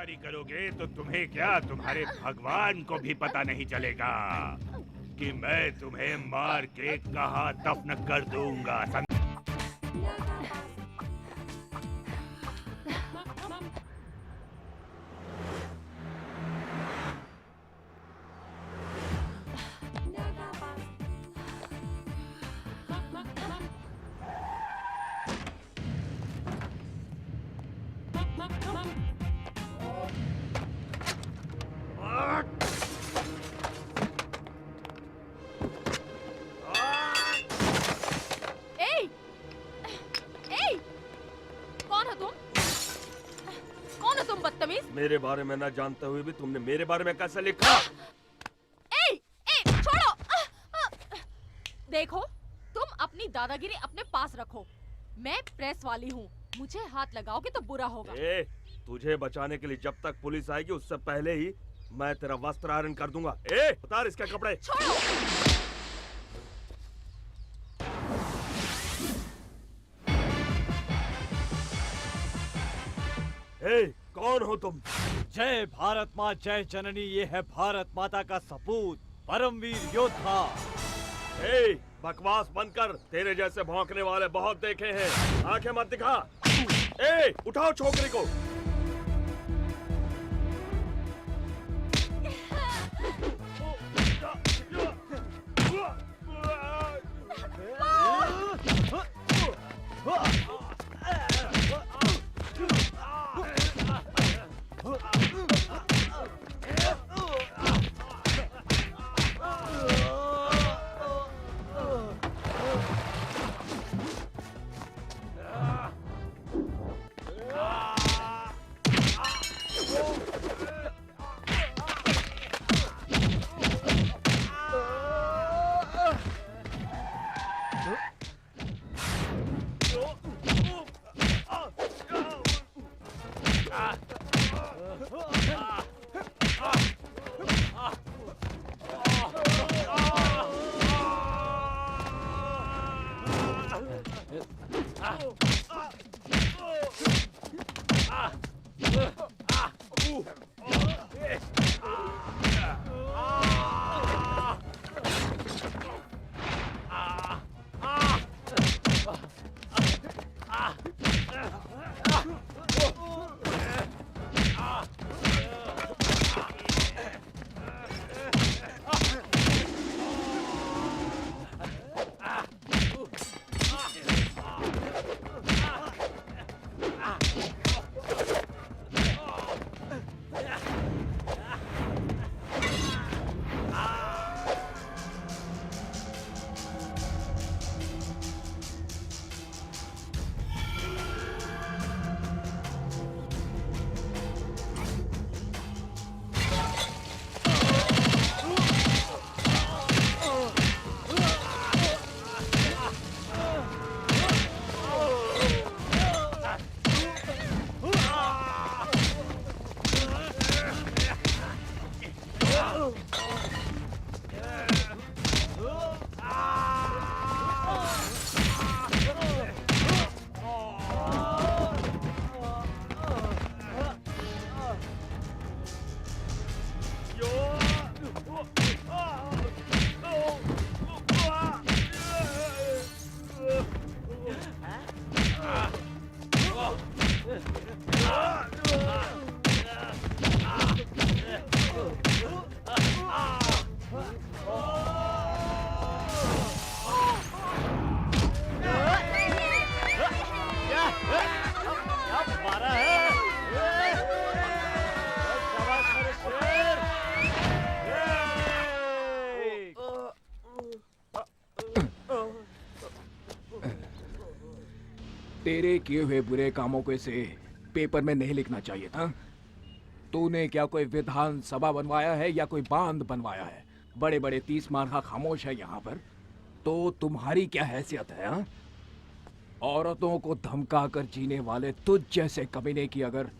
गुलामगिरी करोगे तो तुम्हें क्या, तुम्हारे भगवान को भी पता नहीं चलेगा कि मैं तुम्हें मार के कहाँ दफन कर दूंगा। मेरे बारे में न जानते हुए भी तुमने मेरे बारे में कैसे लिखा? छोड़ो! देखो, तुम अपनी दादागिरी अपने पास रखो। मैं प्रेस वाली हूँ, मुझे हाथ लगाओगे तो बुरा होगा। तुझे बचाने के लिए जब तक पुलिस आएगी उससे पहले ही मैं तेरा वस्त्र आयरन कर दूंगा। उतार इसके कपड़े। छोड़ो! कौन हो तुम? जय भारत माँ जय जननी, ये है भारत माता का सपूत, परमवीर योद्धा। बकवास बंद कर, तेरे जैसे भौंकने वाले बहुत देखे हैं, आंखें मत दिखा। उठाओ छोकरी को। तेरे किए हुए बुरे कामों को इसे पेपर में नहीं लिखना चाहिए था। तूने क्या कोई विधान सभा बनवाया है या कोई बांध बनवाया है? बड़े बड़े 30 मार्का खामोश है यहाँ पर, तो तुम्हारी क्या हैसियत है? हा? औरतों को धमका कर जीने वाले तुझ जैसे कमीने की अगर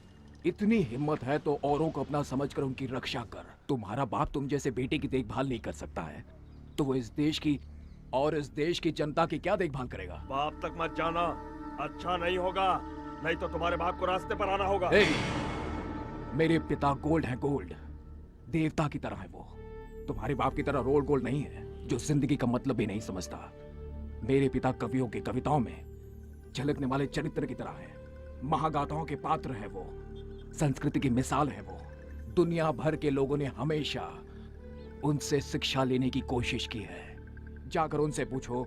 इतनी हिम्मत है तो औरों को अपना समझकर उनकी रक्षा कर। तुम्हारा बाप तुम जैसे बेटे की देखभाल नहीं कर सकता है तो वो इस देश की और इस देश की जनता की क्या देखभाल करेगा? बाप तक मत जाना, अच्छा नहीं होगा, नहीं तो तुम्हारे बाप को रास्ते पर आना होगा। मेरे पिता गोल्ड है, गोल्ड देवता की तरह है वो। तुम्हारे बाप की तरह रोल गोल्ड नहीं है जो जिंदगी का मतलब भी नहीं समझता। मेरे पिता कवियों की कविताओं में झलकने वाले चरित्र की तरह है, महागाथाओं के पात्र है वो, संस्कृति की मिसाल है वो। दुनिया भर के लोगों ने हमेशा उनसे शिक्षा लेने की कोशिश की है। जाकर उनसे पूछो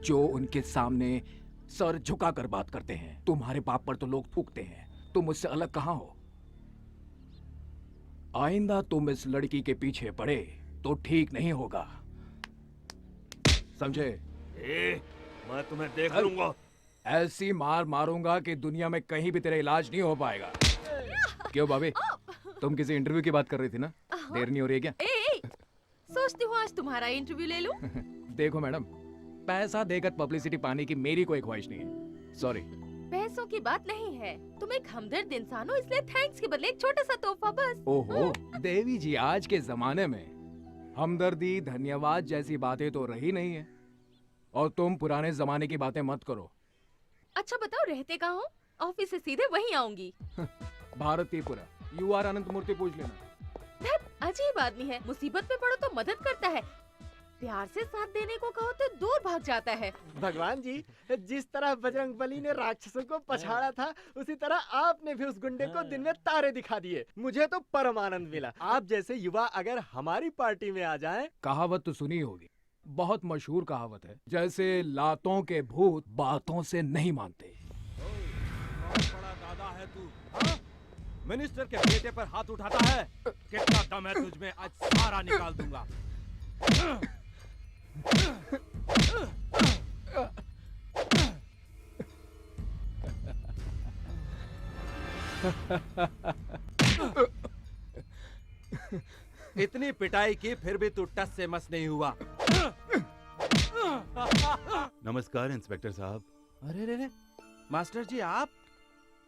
जो उनके सामने सर झुकाकर बात करते हैं। तुम्हारे बाप पर तो लोग थूकते हैं, तुम मुझसे अलग कहां हो? आइंदा तुम इस लड़की के पीछे पड़े तो ठीक नहीं होगा, समझे? मैं तुम्हें देख चल। लूंगा। ऐसी मार मारूंगा कि दुनिया में कहीं भी तेरा इलाज नहीं हो पाएगा। क्यों भाभी, तुम किसी इंटरव्यू की बात कर रही थी ना? देर नहीं हो रही है क्या? सोचती हूँ आज तुम्हारा इंटरव्यू ले लूं। देखो मैडम, पैसा देकर पब्लिसिटी पाने की मेरी कोई ख्वाहिश नहीं है। सॉरी। पैसों की बात नहीं है, तुम एक हमदर्द इंसान हो, इसलिए थैंक्स के बदले एक छोटा सा तोहफा बस। ओहो देवी जी, आज के जमाने में हमदर्दी धन्यवाद जैसी बातें तो रही नहीं है, और तुम पुराने जमाने की बातें मत करो। अच्छा बताओ रहते कहाँ हो? ऑफिस से सीधे वहीं आऊंगी। भारतीपुरा, यू आर अनंत मूर्ति पूछ लेना। धत, अजीब आदमी है, मुसीबत में पड़ो तो मदद करता है, प्यार से साथ देने को कहो तो दूर भाग जाता है। भगवान जी, जिस तरह बजरंगबली ने राक्षसों को पछाड़ा था, उसी तरह आपने भी उस गुंडे को दिन में तारे दिखा दिए। मुझे तो परम आनंद मिला। आप जैसे युवा अगर हमारी पार्टी में आ जाएं। कहावत तो सुनी होगी, बहुत मशहूर कहावत है, जैसे लातों के भूत बातों से नहीं मानते। बड़ा दादा है तू, हाँ? मिनिस्टर के बेटे पर हाथ उठाता है? कितना दम है तुझ में, आज सारा निकाल दूंगा। इतनी पिटाई की फिर भी तू टस से मस नहीं हुआ। नमस्कार इंस्पेक्टर साहब। अरे रे रे, मास्टर जी आप?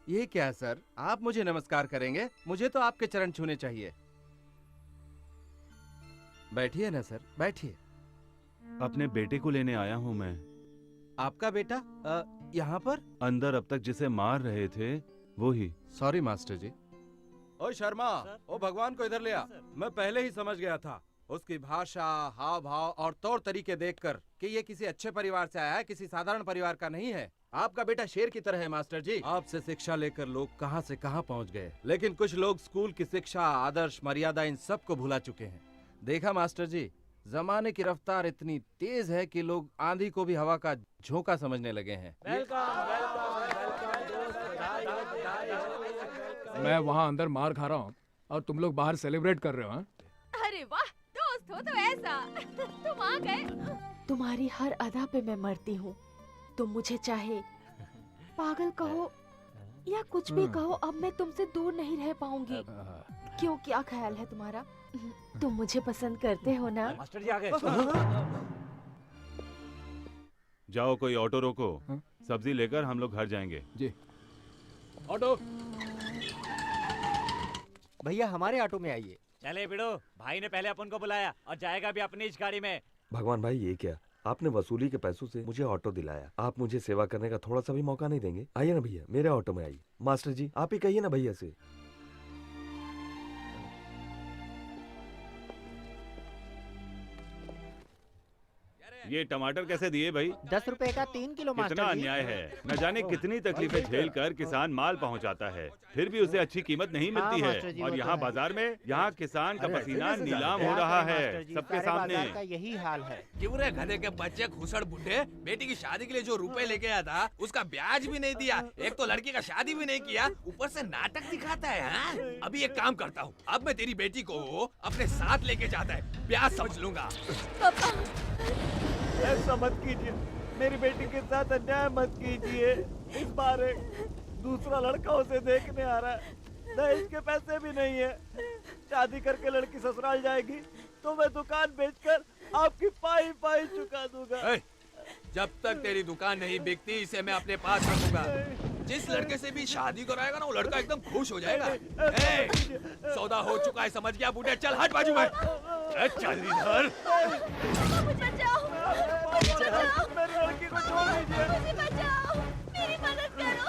ये क्या सर, आप मुझे नमस्कार करेंगे? मुझे तो आपके चरण छूने चाहिए। बैठिए ना सर, बैठिए। अपने बेटे को लेने आया हूँ मैं। आपका बेटा यहाँ पर? अंदर अब तक जिसे मार रहे थे वो ही। सॉरी मास्टर जी। ओ शर्मा, ओ भगवान को इधर ले आ। मैं पहले ही समझ गया था उसकी भाषा, हाव भाव और तौर तरीके देखकर कि ये किसी अच्छे परिवार से आया है, किसी साधारण परिवार का नहीं है। आपका बेटा शेर की तरह है मास्टर जी। आपसे शिक्षा लेकर लोग कहां से कहां पहुंच गए, लेकिन कुछ लोग स्कूल की शिक्षा, आदर्श, मर्यादा इन सब को भुला चुके हैं। देखा मास्टर जी, जमाने की रफ्तार इतनी तेज है कि लोग आंधी को भी हवा का झोंका समझने लगे हैं। मैं वहाँ अंदर मार खा रहा हूँ और तुम लोग बाहर सेलिब्रेट कर रहे हो। हाँ? अरे वाह, दोस्त हो तो ऐसा। तुम आ गए। तुम्हारी हर अदा पे मैं मरती हूँ। तुम मुझे चाहे पागल कहो या कुछ भी कहो, अब मैं तुमसे दूर नहीं रह पाऊंगी। क्यों, क्या ख्याल है तुम्हारा? तुम मुझे पसंद करते हो ना? मास्टर जी आ गए। जाओ कोई ऑटो रोको, सब्जी लेकर हम लोग घर जाएंगे। जी। ऑटो भैया, हमारे ऑटो में आइए। चले बिड़ो, भाई ने पहले अपन को बुलाया और जाएगा भी अपनी इस गाड़ी में। भगवान भाई, ये क्या? आपने वसूली के पैसों से मुझे ऑटो दिलाया, आप मुझे सेवा करने का थोड़ा सा भी मौका नहीं देंगे? आइए ना भैया, मेरे ऑटो में आइए। मास्टर जी, आप ही कहिए ना भैया से। ये टमाटर कैसे दिए भाई? 10 रुपए का 3 किलो कितना मास्टर जी। अन्याय है। न जाने कितनी तकलीफें झेल कर किसान माल पहुंचाता है, फिर भी उसे अच्छी कीमत नहीं मिलती मास्टर जी, है। और वो तो यहाँ है। बाजार में यहाँ किसान का अरे पसीना ऐसे कैसे नीलाम जाने हो हैं? रहा मास्टर है जी, सबके सारे सामने। बाजार का यही हाल है। क्यों रे गधे के बच्चे खुसड़ बुड्ढे, बेटी की शादी के लिए जो रुपए लेके आया था उसका ब्याज भी नहीं दिया। एक तो लड़की का शादी भी नहीं किया, ऊपर से नाटक दिखाता है। हाँ? अभी एक काम करता हूँ, अब मैं तेरी बेटी को अपने साथ लेके जाता है, ब्याज समझ लूंगा। ऐसा मत कीजिए, मेरी बेटी के साथ अन्याय मत कीजिए। इस बार एक दूसरा लड़का उसे देखने आ रहा है, दहेज के पैसे भी नहीं है। शादी करके लड़की ससुराल जाएगी तो मैं दुकान बेचकर आपकी पाई पाई चुका दूंगा। जब तक तेरी दुकान नहीं बिकती इसे मैं अपने पास रखूंगा। जिस लड़के से भी शादी कराएगा ना वो लड़का एकदम खुश हो जाएगा। सौदा हो चुका है, समझ गया बूढ़े? चल हट बाजू में। चल इधर। मुझे बचाओ, मुझे बचाओ, मेरी लड़की को छोड़ दीजिए। मुझे बचाओ, मेरी मदद करो।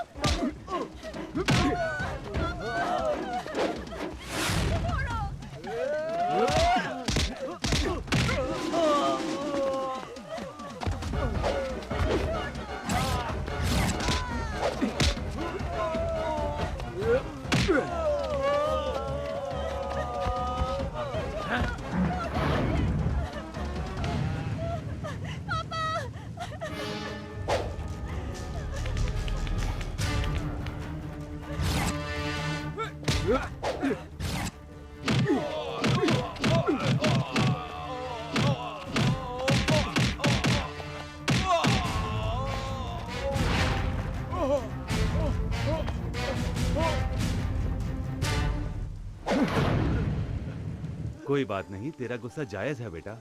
कोई बात नहीं, तेरा गुस्सा जायज है बेटा।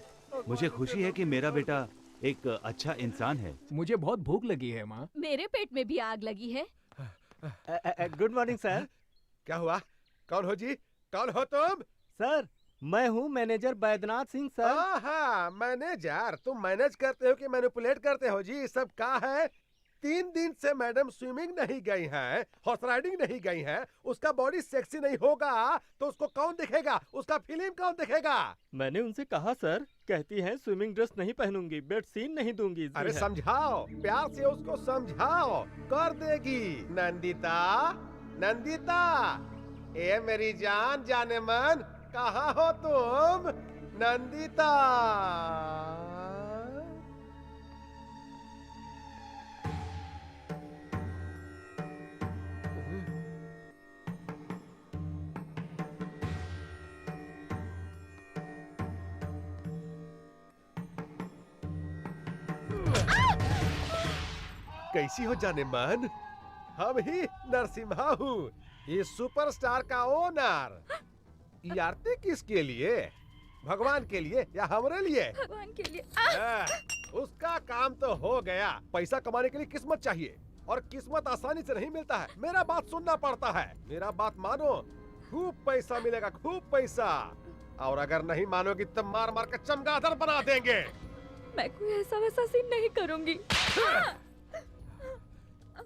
मुझे खुशी है कि मेरा बेटा एक अच्छा इंसान है। मुझे बहुत भूख लगी है माँ। मेरे पेट में भी आग लगी है। Good morning sir. क्या हुआ? कौन हो जी? कौन हो तुम? सर मैं हूँ मैनेजर बैद्यनाथ सिंह सर। हाँ, मैनेजर। तुम मैनेज करते हो कि मैनिपुलेट करते हो जी? सब क्या है? 3 दिन से मैडम स्विमिंग नहीं गई हैं, हॉर्स राइडिंग नहीं गई हैं, उसका बॉडी सेक्सी नहीं होगा तो उसको कौन देखेगा? उसका फिल्म कौन देखेगा? मैंने उनसे कहा सर, कहती हैं स्विमिंग ड्रेस नहीं पहनूंगी, बेड सीन नहीं दूंगी। अरे समझाओ, प्यार से उसको समझाओ, कर देगी। नंदिता, नंदिता, ए मेरी जान जाने मन, कहाँ हो तुम? नंदिता। कैसी हो जाने मन? हम ही नरसिम्हा हूँ, ये सुपरस्टार का ओनर। ये आरती किसके लिए? भगवान के लिए या हमरे लिए? भगवान के लिए। उसका काम तो हो गया। पैसा कमाने के लिए किस्मत चाहिए, और किस्मत आसानी से नहीं मिलता है। मेरा बात सुनना पड़ता है। मेरा बात मानो, खूब पैसा मिलेगा, खूब पैसा। और अगर नहीं मानोगी तो मार मार कर चमगादड़ बना देंगे। मैं कोई ऐसा वैसा सीन नहीं करूंगी।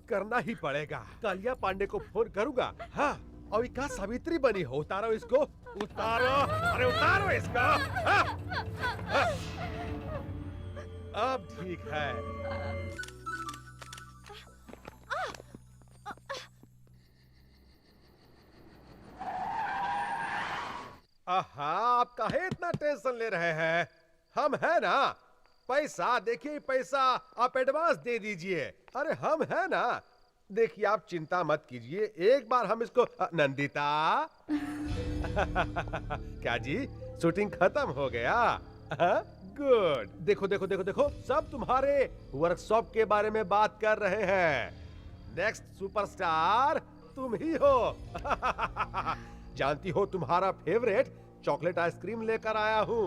करना ही पड़ेगा। कालिया पांडे को फोन करूंगा। हाँ, और क्या सावित्री बनी हो? उतारो इसको, उतारो, अरे उतारो इसको। हाँ? हाँ? अब ठीक है। आहा, आप काहे इतना टेंशन ले रहे हैं? हम है ना। पैसा देखिए, पैसा आप एडवांस दे दीजिए। अरे हम है ना। देखिए आप चिंता मत कीजिए, एक बार हम इसको नंदिता। क्या जी, शूटिंग खत्म हो गया? गुड। देखो देखो देखो देखो, सब तुम्हारे वर्कशॉप के बारे में बात कर रहे हैं। नेक्स्ट सुपरस्टार तुम ही हो। जानती हो, तुम्हारा फेवरेट चॉकलेट आइसक्रीम लेकर आया हूँ।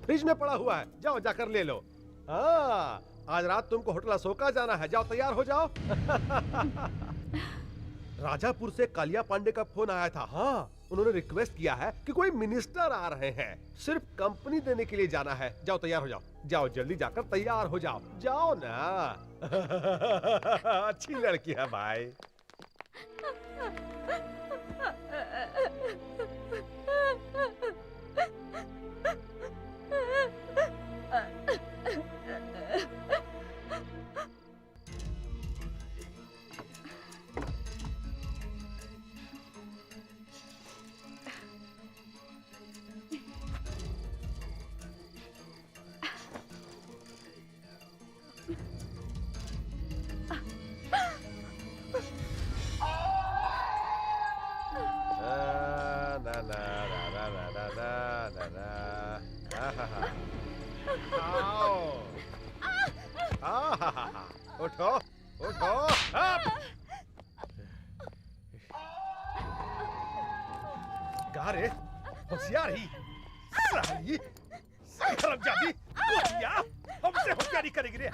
फ्रिज में पड़ा हुआ है, जाओ जाकर ले लो। हाँ, आज रात तुमको होटल अशोका जाना है, जाओ तैयार हो जाओ। राजापुर से कालिया पांडे का फोन आया था। हाँ, उन्होंने रिक्वेस्ट किया है कि कोई मिनिस्टर आ रहे हैं, सिर्फ कंपनी देने के लिए जाना है। जाओ तैयार हो जाओ, जाओ जल्दी जाकर तैयार हो जाओ, जाओ ना। अच्छी लड़की है भाई। उठो उठो। गारे होशियारी साली, हरामजादी, कुतिया, हमसे होशियारी करेगी रे।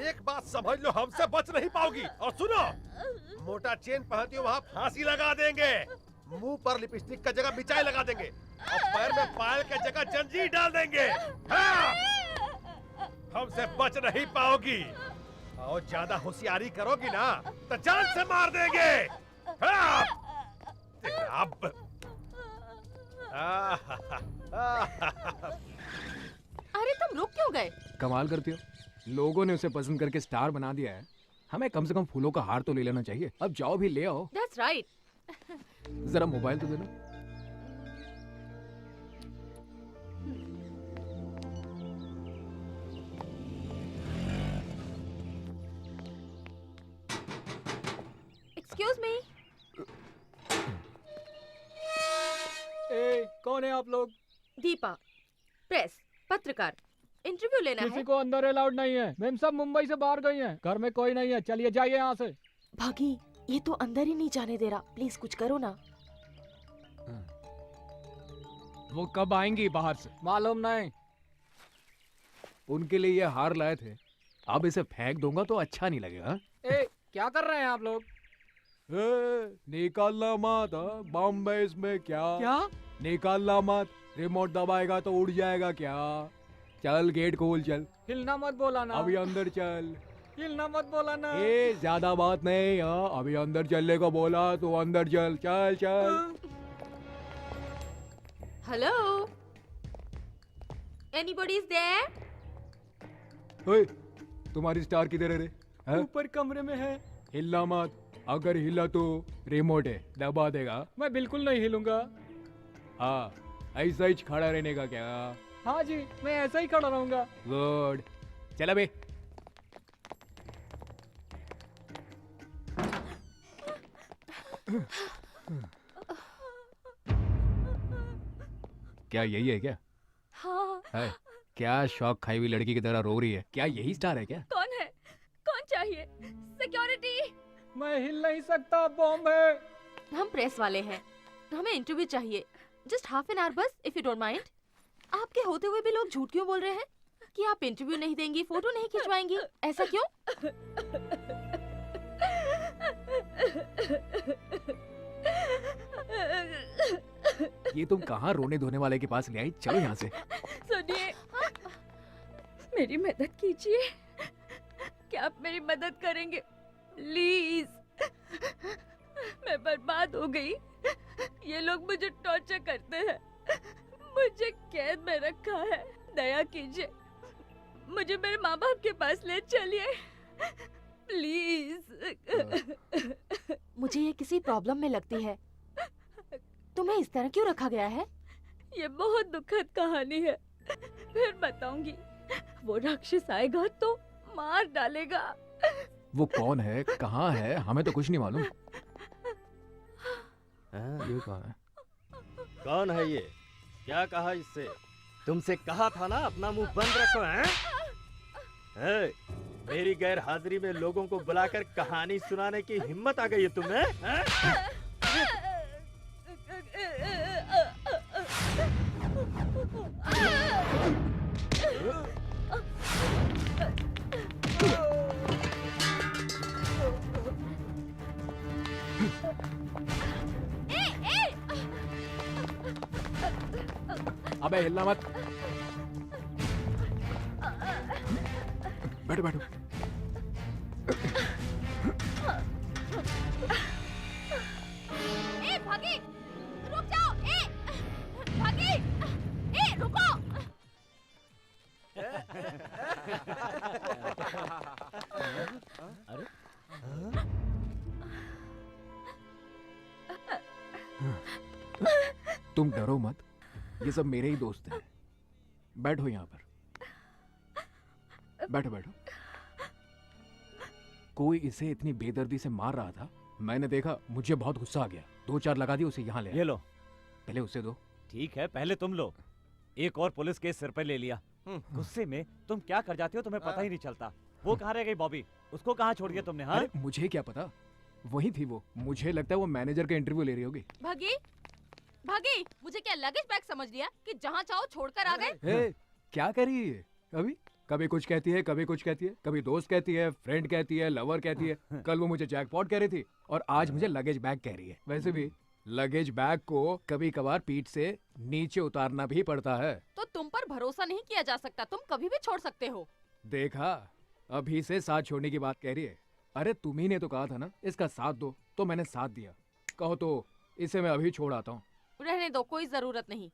एक बात समझ लो, हमसे बच नहीं पाओगी। और सुनो, मोटा चेन पहनती हो वहाँ फांसी लगा देंगे, मुंह पर लिपस्टिक का जगह मिचाई लगा देंगे, और पैर में पायल का जगह जंजीर डाल देंगे। हाँ! हमसे बच नहीं पाओगी, और ज्यादा होशियारी करोगी ना तो जान से मार देंगे। हाँ! अब अरे तुम रुक क्यों गए? कमाल करती हो, लोगों ने उसे पसंद करके स्टार बना दिया है, हमें कम से कम फूलों का हार तो ले लेना चाहिए। अब जाओ भी ले आओ। That's right. जरा मोबाइल तो देना। Excuse me. ए, कौन है आप लोग? दीपा, प्रेस, पत्रकार, इंटरव्यू लेना किसी है। को अंदर अलाउड नहीं है। मैम सब मुंबई से बाहर गई हैं। घर में कोई नहीं है। चलिए जाइए यहाँ से। भागी, ये तो अंदर ही नहीं जाने दे रहा। प्लीज कुछ करो ना। वो कब आएंगी बाहर से मालूम नहीं। उनके लिए ये हार लाए थे। अब इसे फेंक दूंगा तो अच्छा नहीं लगेगा। ए, क्या कर रहे हैं आप लोग? निकालना मत। बॉम्बे इसमें क्या क्या? निकालना मत। रिमोट दबाएगा तो उड़ जाएगा क्या? चल गेट खोल चल। हिलना मत बोला ना। अभी अंदर चल। हिलना मत बोला ना। ए ज्यादा बात नहीं। हाँ अभी अंदर चलने को बोला तो अंदर चल। चल चल। Hello, anybody is there? ओए, तुम्हारी स्टार किधर है रे? हैं? ऊपर कमरे में है। हिलना मत। अगर हिला तो रिमोट है दबा देगा। मैं बिल्कुल नहीं हिलूंगा। हाँ ऐसा ही खड़ा रहने का क्या? हाँ जी, मैं ऐसा ही खड़ा रहूंगा। गुड। चल बे। क्या यही है क्या? हाँ। है क्या? शौक खाई हुई लड़की की तरह रो रही है। क्या यही स्टार है क्या? कौन है? कौन चाहिए? सिक्योरिटी। मैं हिल नहीं सकता। बॉम्ब है। हम प्रेस वाले हैं, हमें इंटरव्यू चाहिए। जस्ट हाफ एन आवर बस, इफ यू डोंट माइंड। आपके होते हुए भी लोग झूठ क्यों बोल रहे हैं कि आप इंटरव्यू नहीं देंगी, फोटो नहीं खिंचवाएंगी? ऐसा क्यों? ये तुम कहाँ रोने धोने वाले के पास ले आई? चलो यहाँ से। सुनिए, मेरी मदद कीजिए। क्या आप मेरी मदद करेंगे प्लीज? मैं बर्बाद हो गई। ये लोग मुझे टॉर्चर करते हैं, मुझे कैद में रखा है। दया कीजिए, मुझे मेरे माँ बाप के पास ले चलिए प्लीज। मुझे ये किसी प्रॉब्लम में लगती है। तुम्हें इस तरह क्यों रखा गया है? ये बहुत दुखद कहानी है, फिर बताऊंगी। वो राक्षस आएगा तो मार डालेगा। वो कौन है? कहाँ है? हमें तो कुछ नहीं मालूम। ये कौन है? कौन है ये? क्या कहा इससे? तुमसे कहा था ना अपना मुंह बंद रखो। हैं? मेरी गैर हाजिरी में लोगों को बुलाकर कहानी सुनाने की हिम्मत आ गई है तुम्हें? हैं? अबे हिलना मत। बैठो बैठो। ए भागी, रुक जाओ। ए भागी, ए रुको। अरे तुम डरो मत, ये सब मेरे ही दोस्त हैं। बैठो यहाँ पर। बैठो बैठो। कोई इसे इतनी बेदर्दी से मार रहा था, मैंने देखा, मुझे बहुत गुस्सा आ गया। 2-4 लगा दिए, उसे यहाँ ले आया। ये लो। पहले उसे दो। ठीक है, पहले तुम लो। एक और पुलिस केस सिर पर ले लिया। गुस्से में तुम क्या कर जाते हो तुम्हें पता ही नहीं चलता। वो कहाँ रह गई बॉबी? उसको कहाँ छोड़ दिया तुमने? हाँ, अरे मुझे क्या पता, वही थी वो। मुझे लगता है वो मैनेजर का इंटरव्यू ले रही होगी। भागी, भागी, मुझे क्या लगेज बैग समझ लिया कि जहाँ चाहो छोड़कर आ गए? ए, क्या कर रही है? कभी कुछ कहती है, कभी कुछ कहती है, कभी दोस्त कहती है, फ्रेंड कहती है, लवर कहती है। कल वो मुझे जैकपॉट कह रही थी और आज मुझे लगेज बैग कह रही है। वैसे भी लगेज बैग को कभी कभार पीठ से नीचे उतारना भी पड़ता है। तो तुम पर भरोसा नहीं किया जा सकता, तुम कभी भी छोड़ सकते हो। देखा, अभी से साथ छोड़ने की बात कह रही है। अरे तुम्ही ने तो कहा था ना इसका साथ दो, तो मैंने साथ दिया। कहो तो इसे मैं अभी छोड़ आता हूँ। रहने दो, कोई जरूरत नहीं।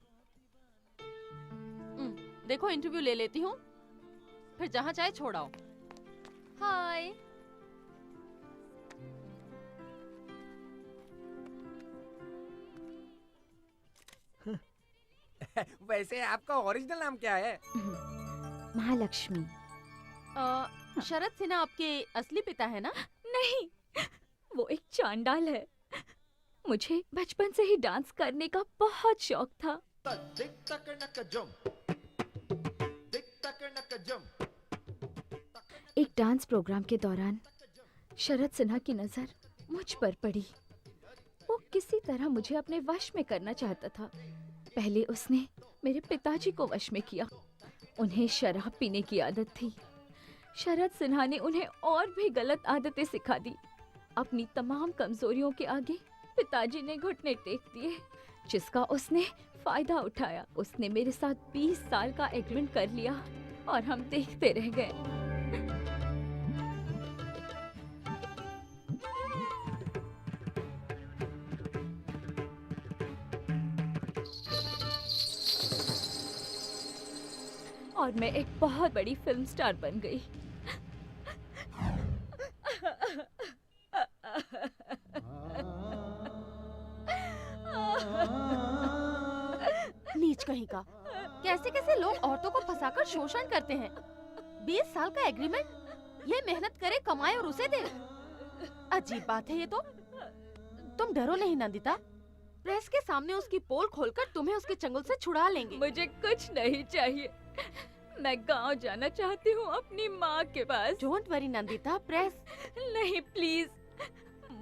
देखो इंटरव्यू ले लेती हूँ, फिर जहाँ चाहे छोड़ाओ। हाय। वैसे आपका ओरिजिनल नाम क्या है? महालक्ष्मी। शरद सिन्हा आपके असली पिता है ना? नहीं, वो एक चांडाल है। मुझे बचपन से ही डांस करने का बहुत शौक था। एक डांस प्रोग्राम के दौरान शरद सिन्हा की नजर मुझ पर पड़ी। वो किसी तरह मुझे अपने वश में करना चाहता था। पहले उसने मेरे पिताजी को वश में किया। उन्हें शराब पीने की आदत थी। शरद सिन्हा ने उन्हें और भी गलत आदतें सिखा दी। अपनी तमाम कमजोरियों के आगे पिताजी ने घुटने टेक दिए, जिसका उसने फायदा उठाया। उसने मेरे साथ 20 साल का एग्रीमेंट कर लिया और हम देखते रह गए। और मैं एक बहुत बड़ी फिल्म स्टार बन गई। नीच कहीं का। कैसे कैसे लोग औरतों को फंसाकर शोषण करते हैं। 20 साल का एग्रीमेंट, ये मेहनत करे, कमाए और उसे दे। अजीब बात है ये तो। तुम डरो नहीं नंदिता, प्रेस के सामने उसकी पोल खोलकर तुम्हें उसके चंगुल से छुड़ा लेंगे। मुझे कुछ नहीं चाहिए। मैं गांव जाना चाहती हूँ अपनी माँ के पास। डोंट वरी नंदिता, प्रेस नहीं, प्लीज।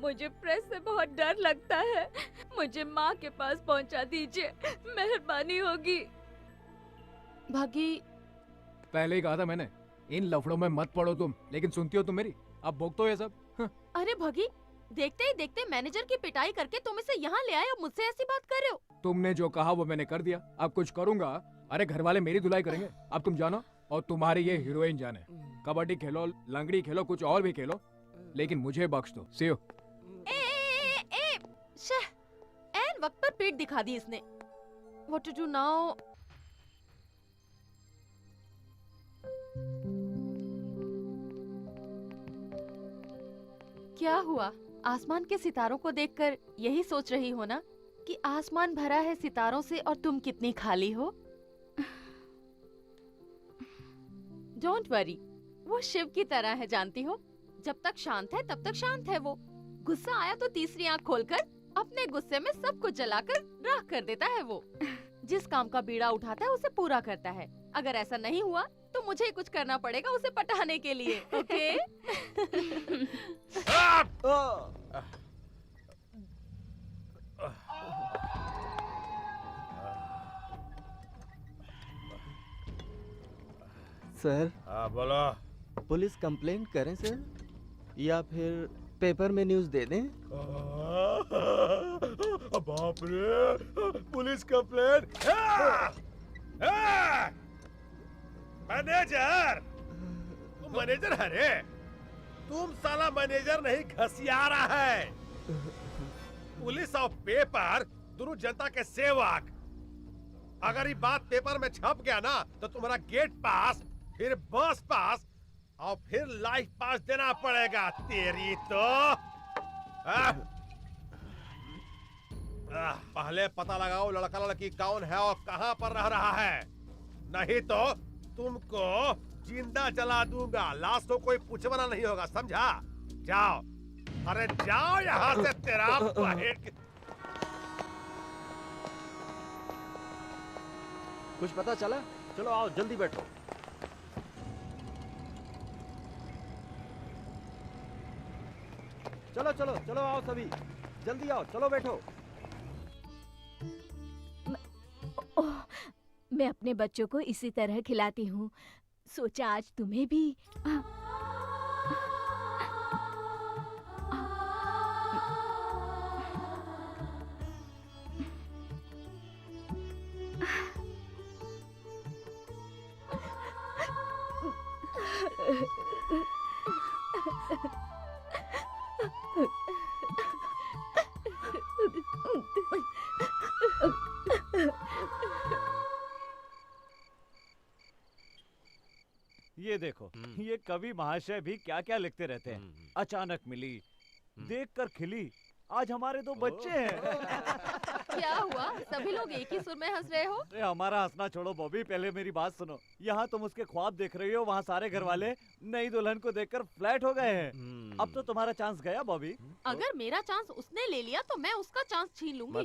मुझे प्रेस से बहुत डर लगता है। मुझे माँ के पास पहुँचा दीजिए, मेहरबानी होगी। भागी, पहले ही कहा था मैंने, इन लफड़ों में मत पड़ो तुम, लेकिन सुनती हो तुम मेरी? अब भोगते हो ये सब। अरे भगी, देखते ही देखते मैनेजर की पिटाई करके तुम इसे यहाँ ले आए और मुझसे ऐसी बात कर रहे हो। तुमने जो कहा वो मैंने कर दिया। अब कुछ करूंगा, अरे घर वाले मेरी धुलाई करेंगे। अब तुम जानो और तुम्हारी ये हीरोइन जाने। कबड्डी खेलो, लंगड़ी खेलो, कुछ और भी खेलो, लेकिन मुझे बख्श दो। सी यू। एन वक्त पर पेट दिखा दी इसने। What to do now? क्या हुआ? आसमान के सितारों को देखकर यही सोच रही हो ना कि आसमान भरा है सितारों से और तुम कितनी खाली हो? डोंट वरी, वो शिव की तरह है, जानती हो। जब तक शांत है तब तक शांत है वो। गुस्सा आया तो तीसरी आंख खोलकर अपने गुस्से में सब कुछ जलाकर राख कर देता है वो। जिस काम का बीड़ा उठाता है उसे पूरा करता है। अगर ऐसा नहीं हुआ तो मुझे ही कुछ करना पड़ेगा उसे पटाने के लिए। ओके? सर, हाँ बोलो। पुलिस कंप्लेंट करें सर, या फिर पेपर में न्यूज़ दे दें? बाप रे, पुलिस कंप्लेंट। मैनेजर, तुम मैनेजर है रे? तुम साला मैनेजर नहीं, घसिया रहा है। पुलिस और पेपर दोनों जनता के सेवक। अगर ये बात पेपर में छप गया ना तो तुम्हारा गेट पास, फिर बस पास और फिर लाइफ पास देना पड़ेगा। तेरी तो पहले पता लगाओ लड़का लड़की कौन है और कहां पर रह रहा है, नहीं तो तुमको जिंदा जला दूंगा। लाश को कोई पूछवाना नहीं होगा, समझा? जाओ, अरे जाओ यहाँ से। तेरा कुछ पता चला? चलो आओ, जल्दी बैठो। चलो चलो चलो, आओ सभी, जल्दी आओ, चलो बैठो। मैं अपने बच्चों को इसी तरह खिलाती हूँ। सोचा आज तुम्हें भी। ये देखो, ये कवि महाशय भी क्या क्या लिखते रहते हैं। अचानक मिली, देखकर खिली, आज हमारे 2 बच्चे हैं। क्या हुआ? सभी लोग एक ही सुर में हंस रहे हो? अरे हमारा हंसना छोड़ो बॉबी, पहले मेरी बात सुनो। यहाँ तुम उसके ख्वाब देख रही हो, वहाँ सारे घर वाले नई दुल्हन को देखकर फ्लैट हो गए हैं। अब तो तुम्हारा चांस गया बॉबी। अगर मेरा चांस उसने ले लिया तो मैं उसका चांस छीन लूंगी।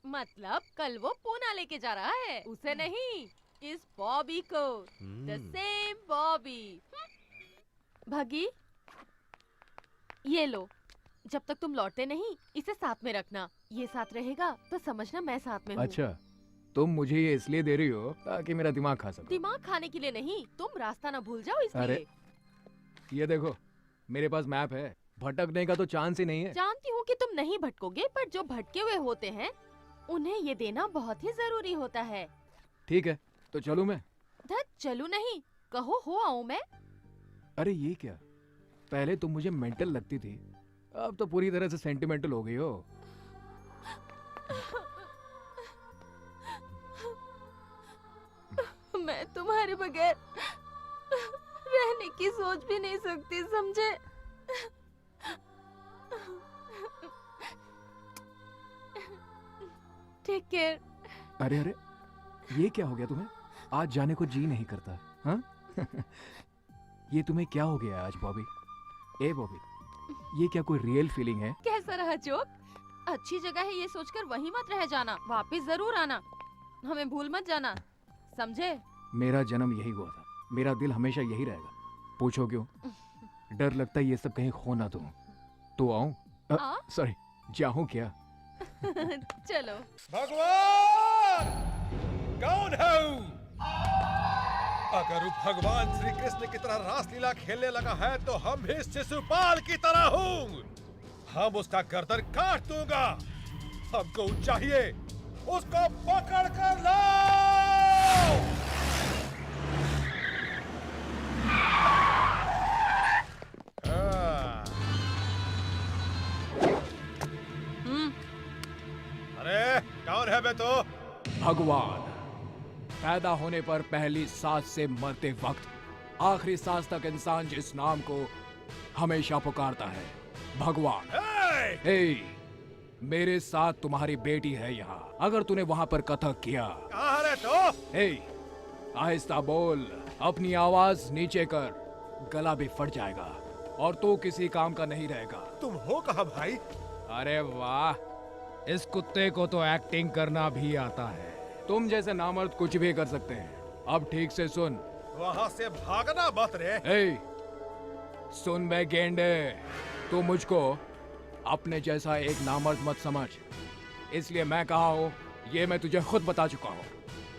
मतलब कल वो पूना लेके जा रहा है, उसे नहीं, इस बॉबी को। The same Bobby. भगी, ये लो। जब तक तुम लौटते नहीं इसे साथ में रखना। ये साथ रहेगा तो समझना मैं साथ में हूँ। अच्छा, तुम मुझे ये इसलिए दे रही हो ताकि मेरा दिमाग खा सको? दिमाग खाने के लिए नहीं, तुम रास्ता ना भूल जाओ इसलिए। अरे ये देखो, मेरे पास मैप है, भटकने का तो चांस ही नहीं है। जानती हूँ कि तुम नहीं भटकोगे, पर जो भटके हुए होते हैं उन्हें ये देना बहुत ही जरूरी होता है। ठीक है, तो चलूं मैं? धत, चलूं नहीं, कहो हो आऊं मैं। अरे ये क्या, पहले तुम मुझे मेंटल लगती थी, अब तो पूरी तरह से सेंटिमेंटल हो गई हो। मैं तुम्हारे बगैर रहने की सोच भी नहीं सकती, समझे? Take care. अरे अरे, ये क्या हो गया तुम्हें? आज जाने को जी नहीं करता, हाँ? ये तुम्हें क्या हो गया आज बॉबी? ए बॉबी, ये क्या कोई रियल फीलिंग है? कैसा रहा जोक? अच्छी जगह है ये सोचकर वहीं मत रह जाना, वापस जरूर आना, हमें भूल मत जाना, समझे? मेरा जन्म यही हुआ था, मेरा दिल हमेशा यही रहेगा। पूछो क्यों? डर लगता है ये सब कहीं खो ना दूं। तो आऊं? सॉरी, जाऊं क्या? चलो। भगवान कौन है? अगर वो भगवान श्री कृष्ण की तरह रासलीला खेलने लगा है तो हम भी शिशुपाल की तरह हूँ। हम उसका गर्दन काट दूंगा। हमको चाहिए, उसको पकड़ कर लाओ। अरे कौन है बे तो? भगवान। पैदा होने पर पहली सांस से मरते वक्त आखिरी सांस तक इंसान जिस नाम को हमेशा पुकारता है, भगवान। हे, मेरे साथ तुम्हारी बेटी है यहाँ। अगर तूने वहाँ पर कथक किया, कहाँ है तो? हे, आहिस्ता बोल, अपनी आवाज नीचे कर, गला भी फट जाएगा और तू किसी काम का नहीं रहेगा। तुम हो कहाँ भाई? अरे वाह, इस कुत्ते को तो एक्टिंग करना भी आता है। तुम जैसे नामर्द कुछ भी कर सकते हैं। अब ठीक से सुन। वहाँ से भागना मत रे। ए, सुन बे गेंडे, तू मुझको अपने जैसा एक नामर्द मत समझ। इसलिए मैं कहा हूँ, ये मैं तुझे खुद बता चुका हूँ।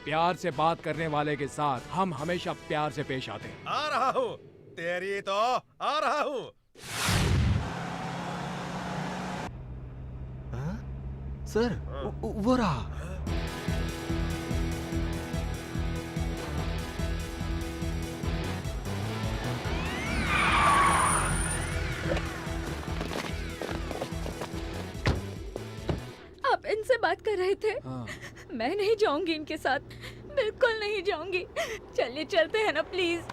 प्यार से बात करने वाले के साथ हम हमेशा प्यार से पेश आते हैं। आ रहा हूँ, तेरी तो आ रहा हूँ। सर, वो रहा। आप इनसे बात कर रहे थे? हाँ। मैं नहीं जाऊंगी इनके साथ, बिल्कुल नहीं जाऊंगी। चलिए चलते हैं ना प्लीज।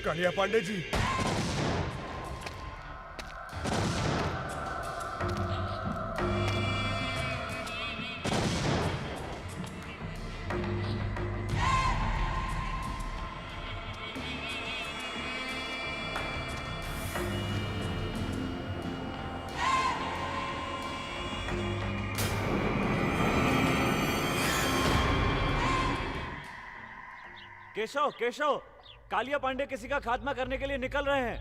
कालिया पांडे जी, केशव केशव, कालिया पांडे किसी का खात्मा करने के लिए निकल रहे हैं।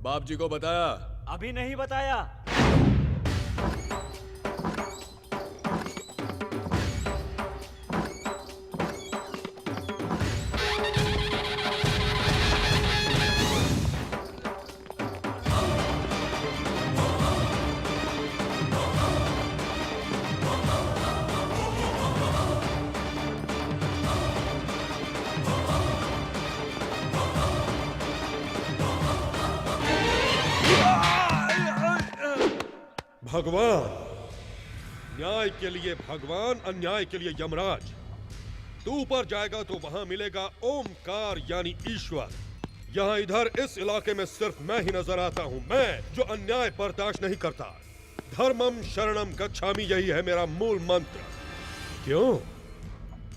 बाप जी को बताया? अभी नहीं बताया। भगवान, न्याय के लिए भगवान, अन्याय के लिए यमराज। तू ऊपर जाएगा तो वहां मिलेगा ओमकार यानी ईश्वर। यहाँ इधर इस इलाके में सिर्फ मैं ही नजर आता हूँ, मैं जो अन्याय बर्दाश्त नहीं करता। धर्मम शरणम गच्छामि, यही है मेरा मूल मंत्र। क्यों?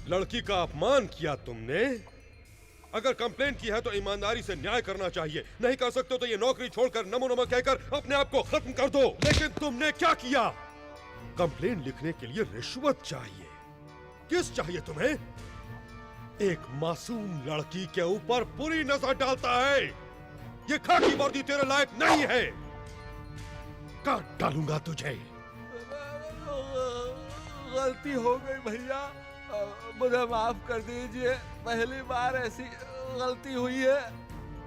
लड़की का अपमान किया तुमने? अगर कंप्लेंट की है तो ईमानदारी से न्याय करना चाहिए। नहीं कर सकते तो ये नौकरी छोड़कर नमो नमः कहकर अपने आप को खत्म कर दो। लेकिन तुमने क्या किया? कंप्लेंट लिखने के लिए रिश्वत चाहिए। किस चाहिए तुम्हें? एक मासूम लड़की के ऊपर बुरी नजर डालता है। ये खाकी वर्दी तेरे लायक नहीं है। काट डालूंगा तुझे। गलती हो गई भैया, मुझे माफ कर दीजिए। पहली बार ऐसी गलती हुई है,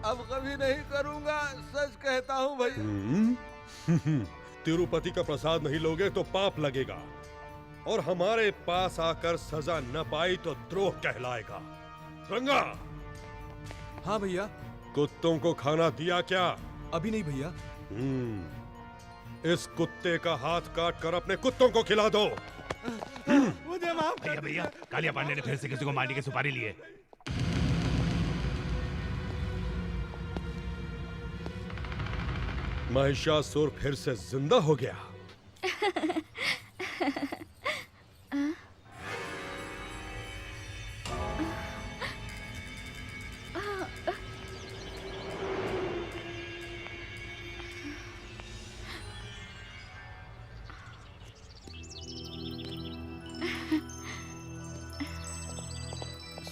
अब कभी नहीं करूंगा, सच कहता हूँ भैया। तिरुपति का प्रसाद नहीं लोगे तो पाप लगेगा, और हमारे पास आकर सजा न पाई तो द्रोह कहलाएगा। रंगा। हाँ भैया। कुत्तों को खाना दिया क्या? अभी नहीं भैया। इस कुत्ते का हाथ काट कर अपने कुत्तों को खिला दो। मुझे माफ कर। भैया, कालिया पांडे ने फिर से किसी को मारने की सुपारी ली है। महिषासुर फिर से जिंदा हो गया।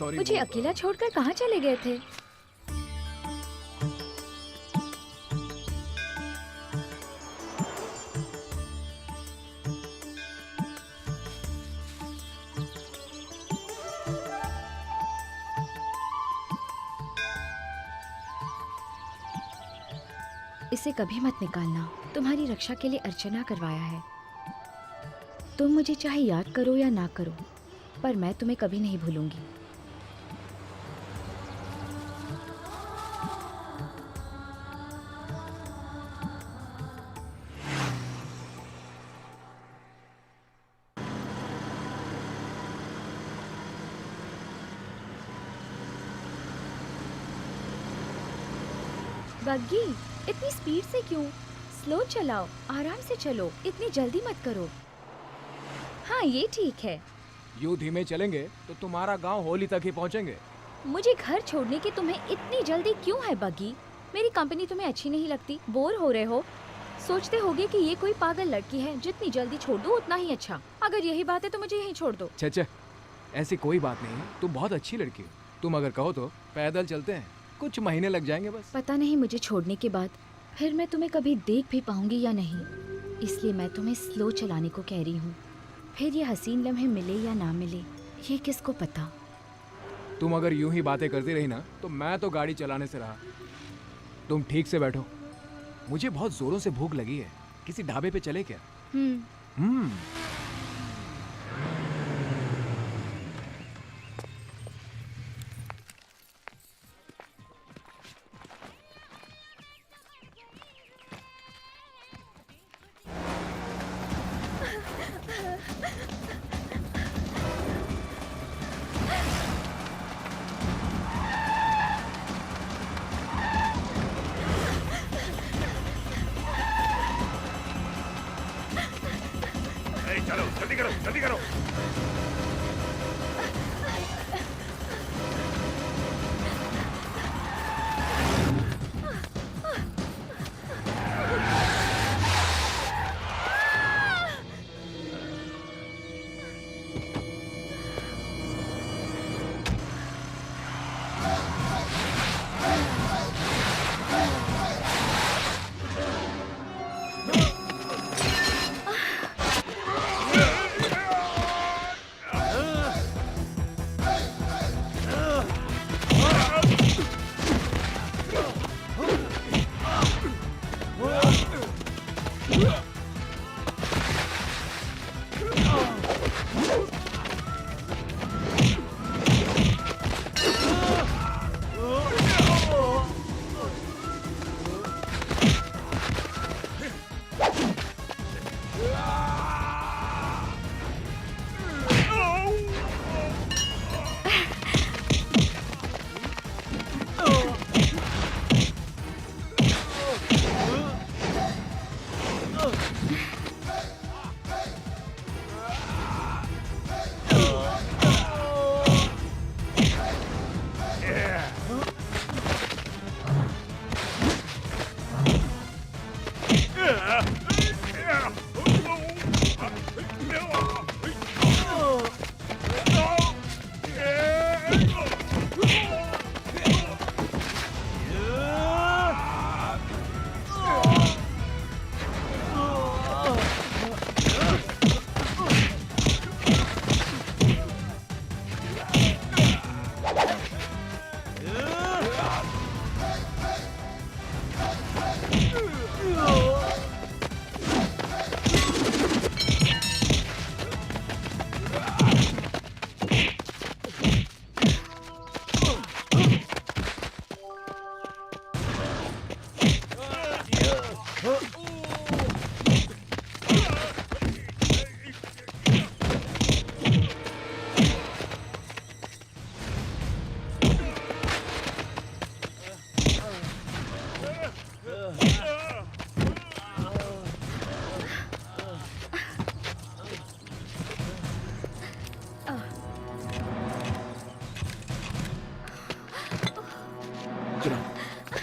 मुझे अकेला छोड़कर कहाँ चले गए थे? इसे कभी मत निकालना। तुम्हारी रक्षा के लिए अर्चना करवाया है। तुम मुझे चाहे याद करो या ना करो, पर मैं तुम्हें कभी नहीं भूलूंगी। बग्गी, इतनी स्पीड से क्यों? स्लो चलाओ, आराम से चलो, इतनी जल्दी मत करो। हाँ, ये ठीक है। यूं धीमे चलेंगे तो तुम्हारा गांव होली तक ही पहुंचेंगे। मुझे घर छोड़ने की तुम्हें इतनी जल्दी क्यों है बग्गी? मेरी कंपनी तुम्हें अच्छी नहीं लगती? बोर हो रहे हो? सोचते होगे कि ये कोई पागल लड़की है, जितनी जल्दी छोड़ दो उतना ही अच्छा। अगर यही बात है तो मुझे यहीं छोड़ दो। छे, ऐसी कोई बात नहीं है। तुम बहुत अच्छी लड़की हो। तुम अगर कहो तो पैदल चलते हैं, कुछ महीने लग जाएंगे बस। पता नहीं मुझे छोड़ने के बाद फिर मैं तुम्हें कभी देख भी पाऊंगी या नहीं, इसलिए मैं तुम्हें स्लो चलाने को कह रही हूँ। फिर ये हसीन लम्हे मिले या ना मिले, ये किसको पता। तुम अगर यूं ही बातें करती रही ना तो मैं तो गाड़ी चलाने से रहा। तुम ठीक से बैठो, मुझे बहुत जोरों से भूख लगी है। किसी ढाबे पे चले क्या? जल्दी करो, जल्दी करो।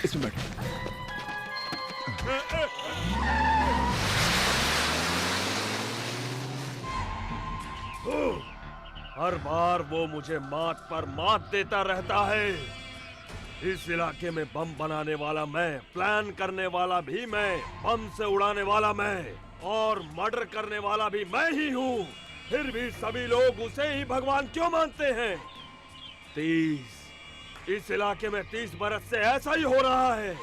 इसमें बैठो। हर बार वो मुझे मात पर मात देता रहता है। इस इलाके में बम बनाने वाला मैं, प्लान करने वाला भी मैं, बम से उड़ाने वाला मैं और मर्डर करने वाला भी मैं ही हूँ। फिर भी सभी लोग उसे ही भगवान क्यों मानते हैं? 30 इस इलाके में 30 बरस से ऐसा ही हो रहा है।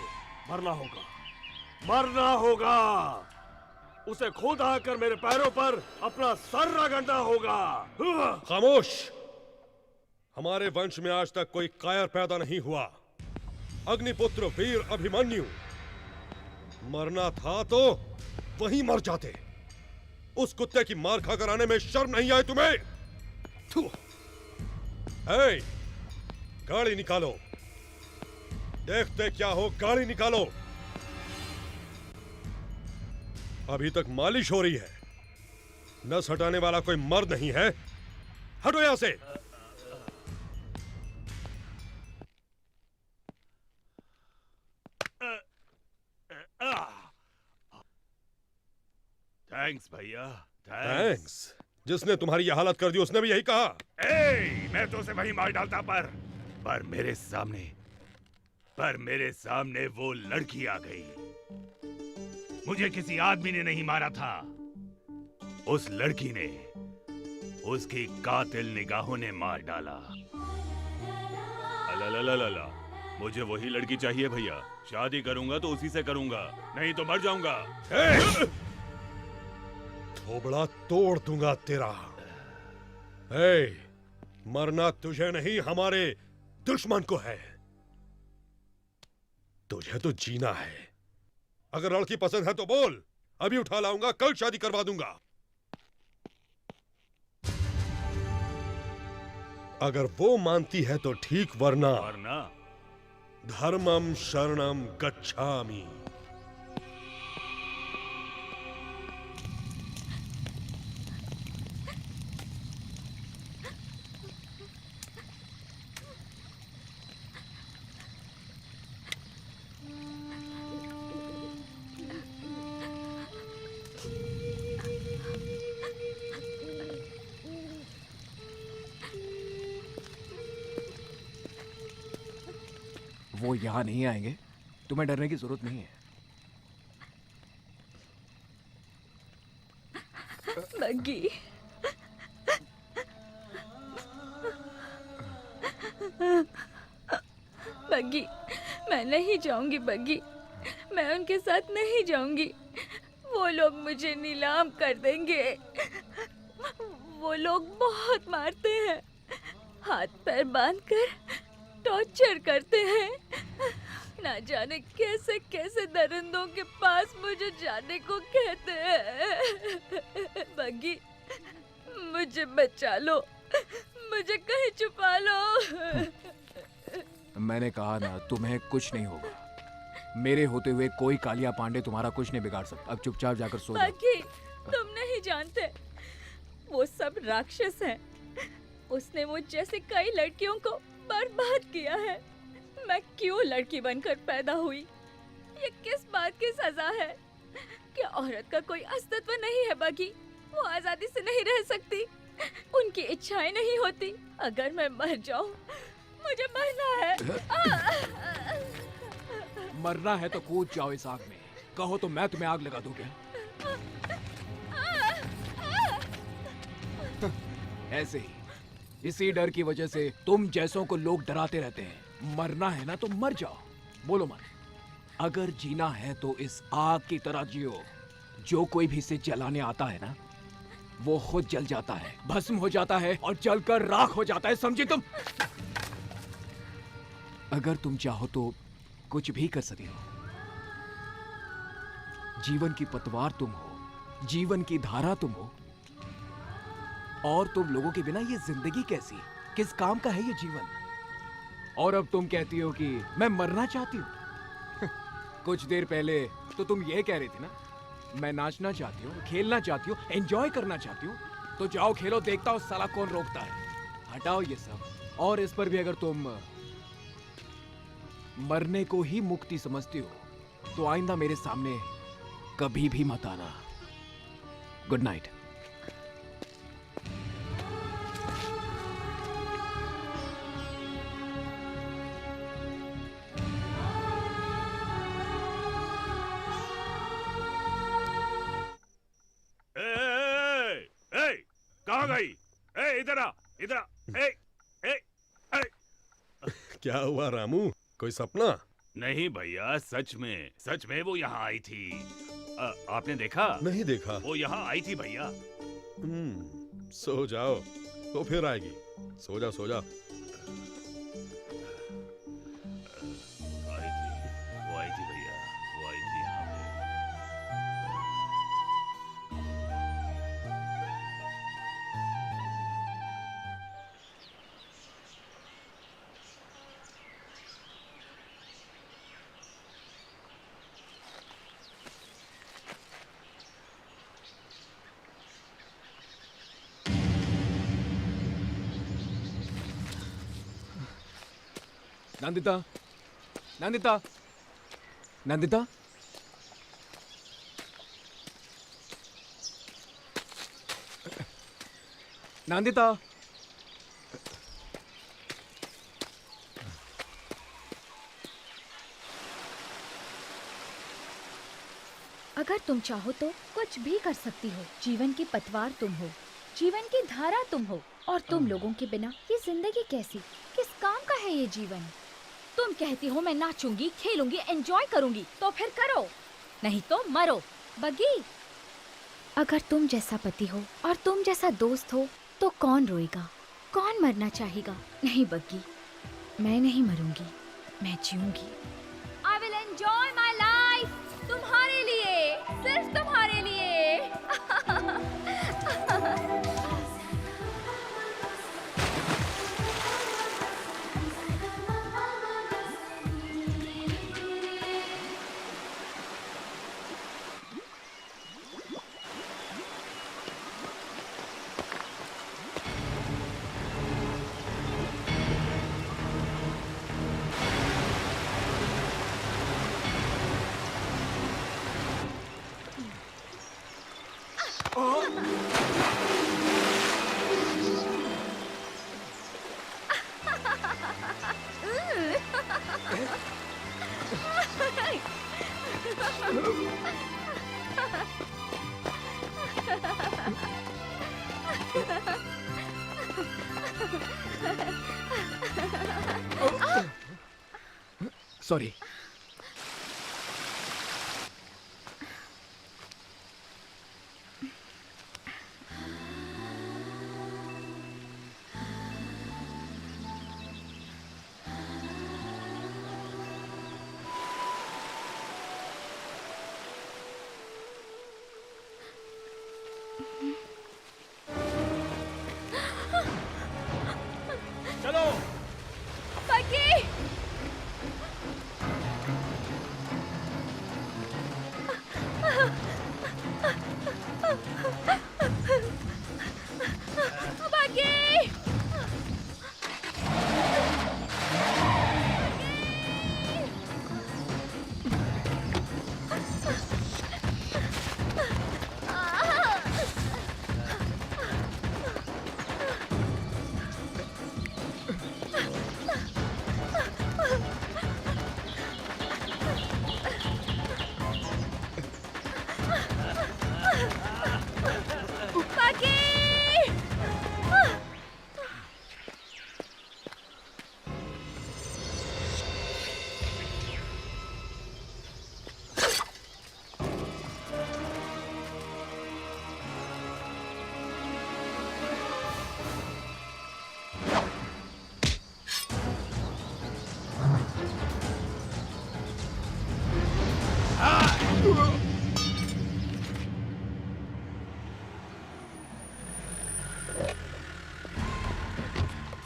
मरना होगा, मरना होगा। उसे खुद आकर मेरे पैरों पर अपना सर रगड़ना होगा। खामोश! हमारे वंश में आज तक कोई कायर पैदा नहीं हुआ। अग्निपुत्र वीर अभिमन्यु, मरना था तो वहीं मर जाते। उस कुत्ते की मार खाकर आने में शर्म नहीं आई तुम्हें? हे, गाड़ी निकालो। देखते क्या हो, गाड़ी निकालो। अभी तक मालिश हो रही है। नस हटाने वाला कोई मर्द नहीं है। हटो यहां से। थैंक्स भैया, थैंक्स। जिसने तुम्हारी यह हालत कर दी उसने भी यही कहा। मैं तो उसे वही मार डालता पर मेरे सामने वो लड़की आ गई। मुझे किसी आदमी ने नहीं मारा था, उस लड़की ने, उसकी कातिल निगाहों ने मार डाला। अला, मुझे वही लड़की चाहिए भैया। शादी करूंगा तो उसी से करूंगा, नहीं तो मर जाऊंगा। थोबड़ा तोड़ दूंगा तेरा। मरना तुझे नहीं, हमारे दुश्मन को है। तुझे तो जीना है। अगर लड़की पसंद है तो बोल, अभी उठा लाऊंगा, कल शादी करवा दूंगा। अगर वो मानती है तो ठीक, वरना धर्मम शरणम गच्छामि। वो यहाँ नहीं आएंगे, तुम्हें डरने की जरूरत नहीं है। बग्गी, बग्गी, मैं नहीं जाऊंगी बग्गी, मैं उनके साथ नहीं जाऊंगी। वो लोग मुझे नीलाम कर देंगे। वो लोग बहुत मारते हैं, हाथ पैर बांधकर टॉर्चर करते हैं। ना जाने कैसे कैसे दरिंदों के पास मुझे जाने को कहते हैं। बग्गी, मुझे बचा लो, मुझे कहीं छुपा लो। मैंने कहा ना, तुम्हें कुछ नहीं होगा। मेरे होते हुए कोई कालिया पांडे तुम्हारा कुछ नहीं बिगाड़ सकता। अब चुपचाप जाकर सो जाओ। बग्गी, तुम नहीं जानते, वो सब राक्षस हैं। उसने मुझ जैसे कई लड़कियों को बर्बाद किया है। मैं क्यों लड़की बनकर पैदा हुई? ये किस बात की सजा है? क्या औरत का कोई अस्तित्व नहीं है बग्गी? वो आजादी से नहीं रह सकती, उनकी इच्छाएं नहीं होती। अगर मैं मर जाऊं, मुझे मरना है। मरना है तो कूद जाओ इस आग में। कहो तो मैं तुम्हें आग लगा दूं क्या? ऐसे ही, इसी डर की वजह से तुम जैसों को लोग डराते रहते हैं। मरना है ना तो मर जाओ। बोलो मत। अगर जीना है तो इस आग की तरह जियो। जो कोई भी इसे जलाने आता है ना, वो खुद जल जाता है, भस्म हो जाता है और जलकर राख हो जाता है। समझी तुम? अगर तुम चाहो तो कुछ भी कर सकते हो। जीवन की पतवार तुम हो, जीवन की धारा तुम हो। और तुम लोगों के बिना ये जिंदगी कैसी, किस काम का है ये जीवन? और अब तुम कहती हो कि मैं मरना चाहती हूँ। कुछ देर पहले तो तुम ये कह रही थी ना, मैं नाचना चाहती हूँ, खेलना चाहती हूँ, एंजॉय करना चाहती हूँ। तो जाओ खेलो, देखता हूँ साला कौन रोकता है। हटाओ ये सब। और इस पर भी अगर तुम मरने को ही मुक्ति समझती हो तो आइंदा मेरे सामने कभी भी मत आना। Good night. कहाँ गई? इधर आ, इधर आ। क्या हुआ रामू, कोई सपना? नहीं भैया, सच में वो यहाँ आई थी। आपने देखा? नहीं देखा। वो यहाँ आई थी भैया। सो जाओ, वो फिर आएगी। सो जाओ, सो जाओ। वो आई थी भैया, वो आई थी यहाँ पे। नंदिता, नंदिता, नंदिता, नंदिता। अगर तुम चाहो तो कुछ भी कर सकती हो। जीवन की पतवार तुम हो, जीवन की धारा तुम हो। और तुम लोगों के बिना ये जिंदगी कैसी, किस काम का है ये जीवन? तुम कहती हो मैं नाचूंगी, खेलूंगी, एंजॉय करूंगी, तो फिर करो, नहीं तो मरो। बग्गी, अगर तुम जैसा पति हो और तुम जैसा दोस्त हो तो कौन रोएगा, कौन मरना चाहेगा? नहीं बग्गी, मैं नहीं मरूंगी, मैं जीऊंगी। I will enjoy my life, तुम्हारे लिए, सिर्फ तुम्हारे लिए। सॉरी। चलो बग्गी! बग्गी!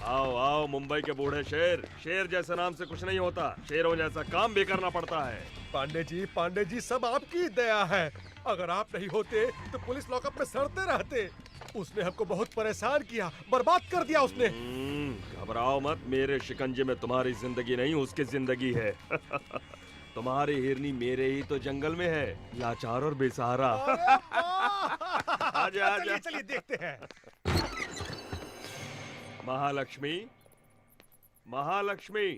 आओ आओ मुंबई के बूढ़े शेर। शेर जैसे नाम से कुछ नहीं होता, शेरों जैसा काम भी करना पड़ता है। पांडे जी सब आपकी दया है। अगर आप नहीं होते तो पुलिस लॉकअप में सड़ते रहते। उसने हमको बहुत परेशान किया, बर्बाद कर दिया उसने। घबराओ मत, मेरे शिकंजे में तुम्हारी जिंदगी नहीं उसकी जिंदगी है। तुम्हारी हिरनी मेरे ही तो जंगल में है, लाचार और बेसहारा। आजा आजा चलिए देखते हैं। महालक्ष्मी, महालक्ष्मी,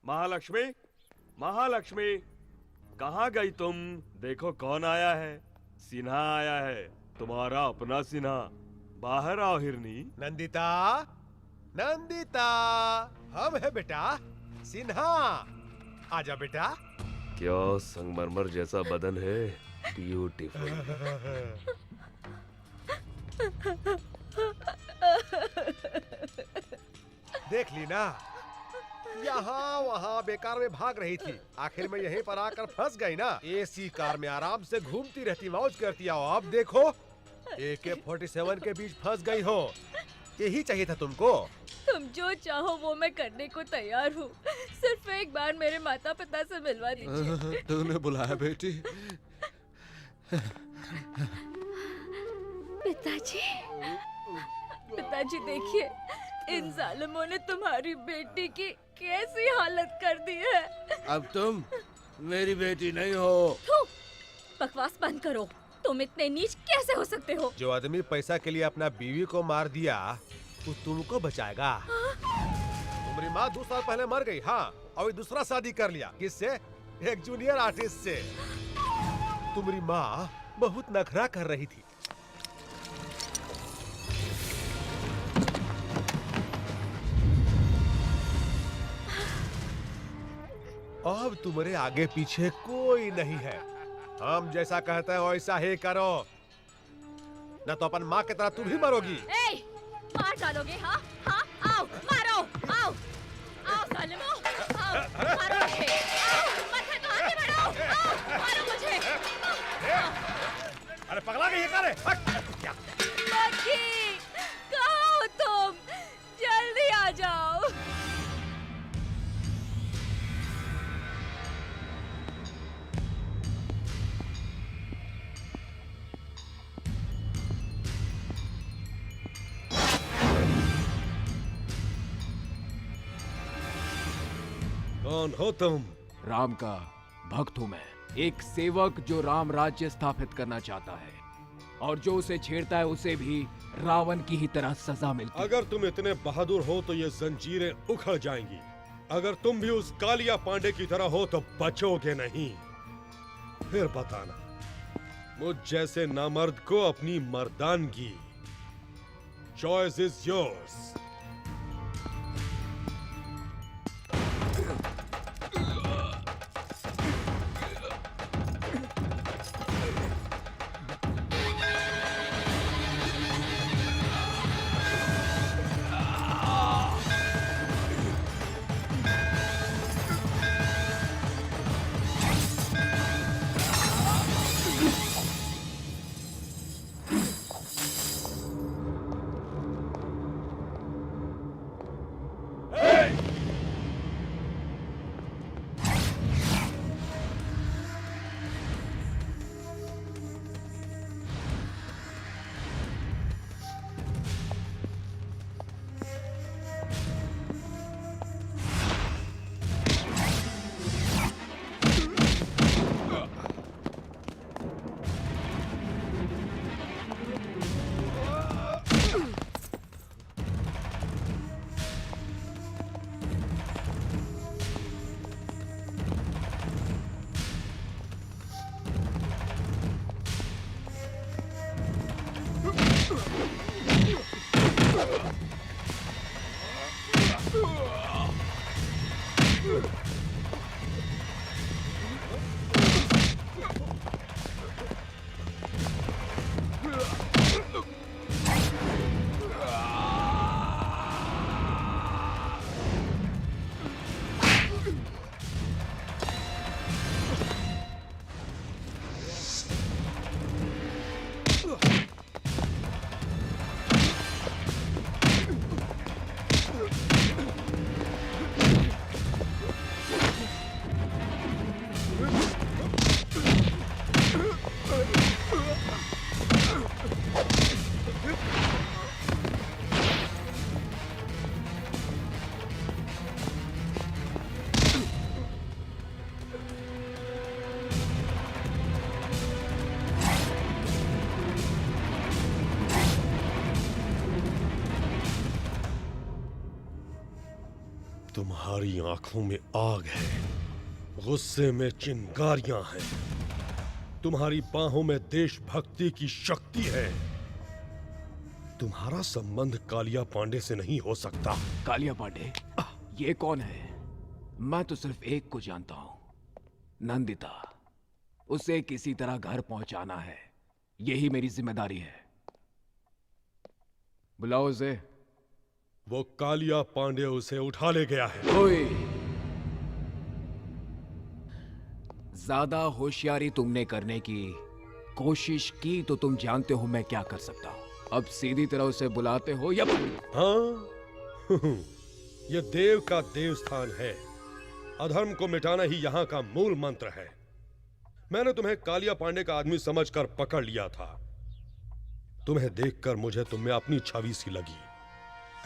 महालक्ष्मी, महालक्ष्मी, कहाँ गई तुम? देखो कौन आया है। सिन्हा आया है, तुम्हारा अपना सिन्हा। बाहर आओ हिरनी। नंदिता, नंदिता, हम है बेटा सिन्हा। आजा बेटा। क्या संगमरमर जैसा बदन है, ब्यूटीफुल। देख ली ना, यहाँ वहाँ बेकार में भाग रही थी, आखिर में यहीं पर आकर फंस गई ना। एसी कार में आराम से घूमती रहती, मौज करती। आओ अब देखो, AK-47 के बीच फंस गई हो। यही चाहिए था तुमको। तुम जो चाहो वो मैं करने को तैयार हूँ, सिर्फ एक बार मेरे माता पिता से मिलवा दीजिए। तूने बुलाया बेटी? पिताजी, पिताजी देखिए, इन जालिमों ने तुम्हारी बेटी की कैसी हालत कर दी है। अब तुम मेरी बेटी नहीं हो। थू, बकवास बंद करो। तुम इतने नीच कैसे हो सकते हो? जो आदमी पैसा के लिए अपना बीवी को मार दिया, वो तुमको बचाएगा? तुम्हारी माँ 2 साल पहले मर गई। हाँ, और दूसरा शादी कर लिया। किससे? एक जूनियर आर्टिस्ट से। तुम्हारी माँ बहुत नखरा कर रही थी। अब तुम्हारे आगे पीछे कोई नहीं है। हम जैसा कहते हैं वैसा ही करो, न तो अपन माँ की तरह तुम भी मरोगी। ए, मार डालोगे? हाँ हाँ, आओ मारो, आओ आओ जालिमों, आओ मारो मुझे, आओ मत तो आगे बढ़ो, आओ मारो मुझे। अरे पगला गई है क्या रे? बग्गी, कहाँ हो तुम? जल्दी आ जाओ। कौन हो तुम? राम का भक्त हूं मैं, एक सेवक जो राम राज्य स्थापित करना चाहता है, और जो उसे छेड़ता है उसे भी रावण की ही तरह सजा मिलती है। अगर तुम इतने बहादुर हो तो ये जंजीरें उखड़ जाएंगी। अगर तुम भी उस कालिया पांडे की तरह हो तो बचोगे नहीं। फिर बताना। मुझ जैसे नामर्द को अपनी मर्दानगी। Choice is yours. तुम्हारी आंखों में आग है, गुस्से में चिंगारियां हैं, तुम्हारी बाहों में देशभक्ति की शक्ति है। तुम्हारा संबंध कालिया पांडे से नहीं हो सकता। कालिया पांडे? ये कौन है? मैं तो सिर्फ एक को जानता हूं, नंदिता। उसे किसी तरह घर पहुंचाना है, यही मेरी जिम्मेदारी है। बुलाओ उसे। वो कालिया पांडे उसे उठा ले गया है। ओए, ज्यादा होशियारी तुमने करने की कोशिश की तो तुम जानते हो मैं क्या कर सकता हूं। अब सीधी तरह उसे बुलाते हो या? हाँ ये देव का देव स्थान है। अधर्म को मिटाना ही यहाँ का मूल मंत्र है। मैंने तुम्हें कालिया पांडे का आदमी समझकर पकड़ लिया था। तुम्हें देखकर मुझे तुम में अपनी छवि सी लगी।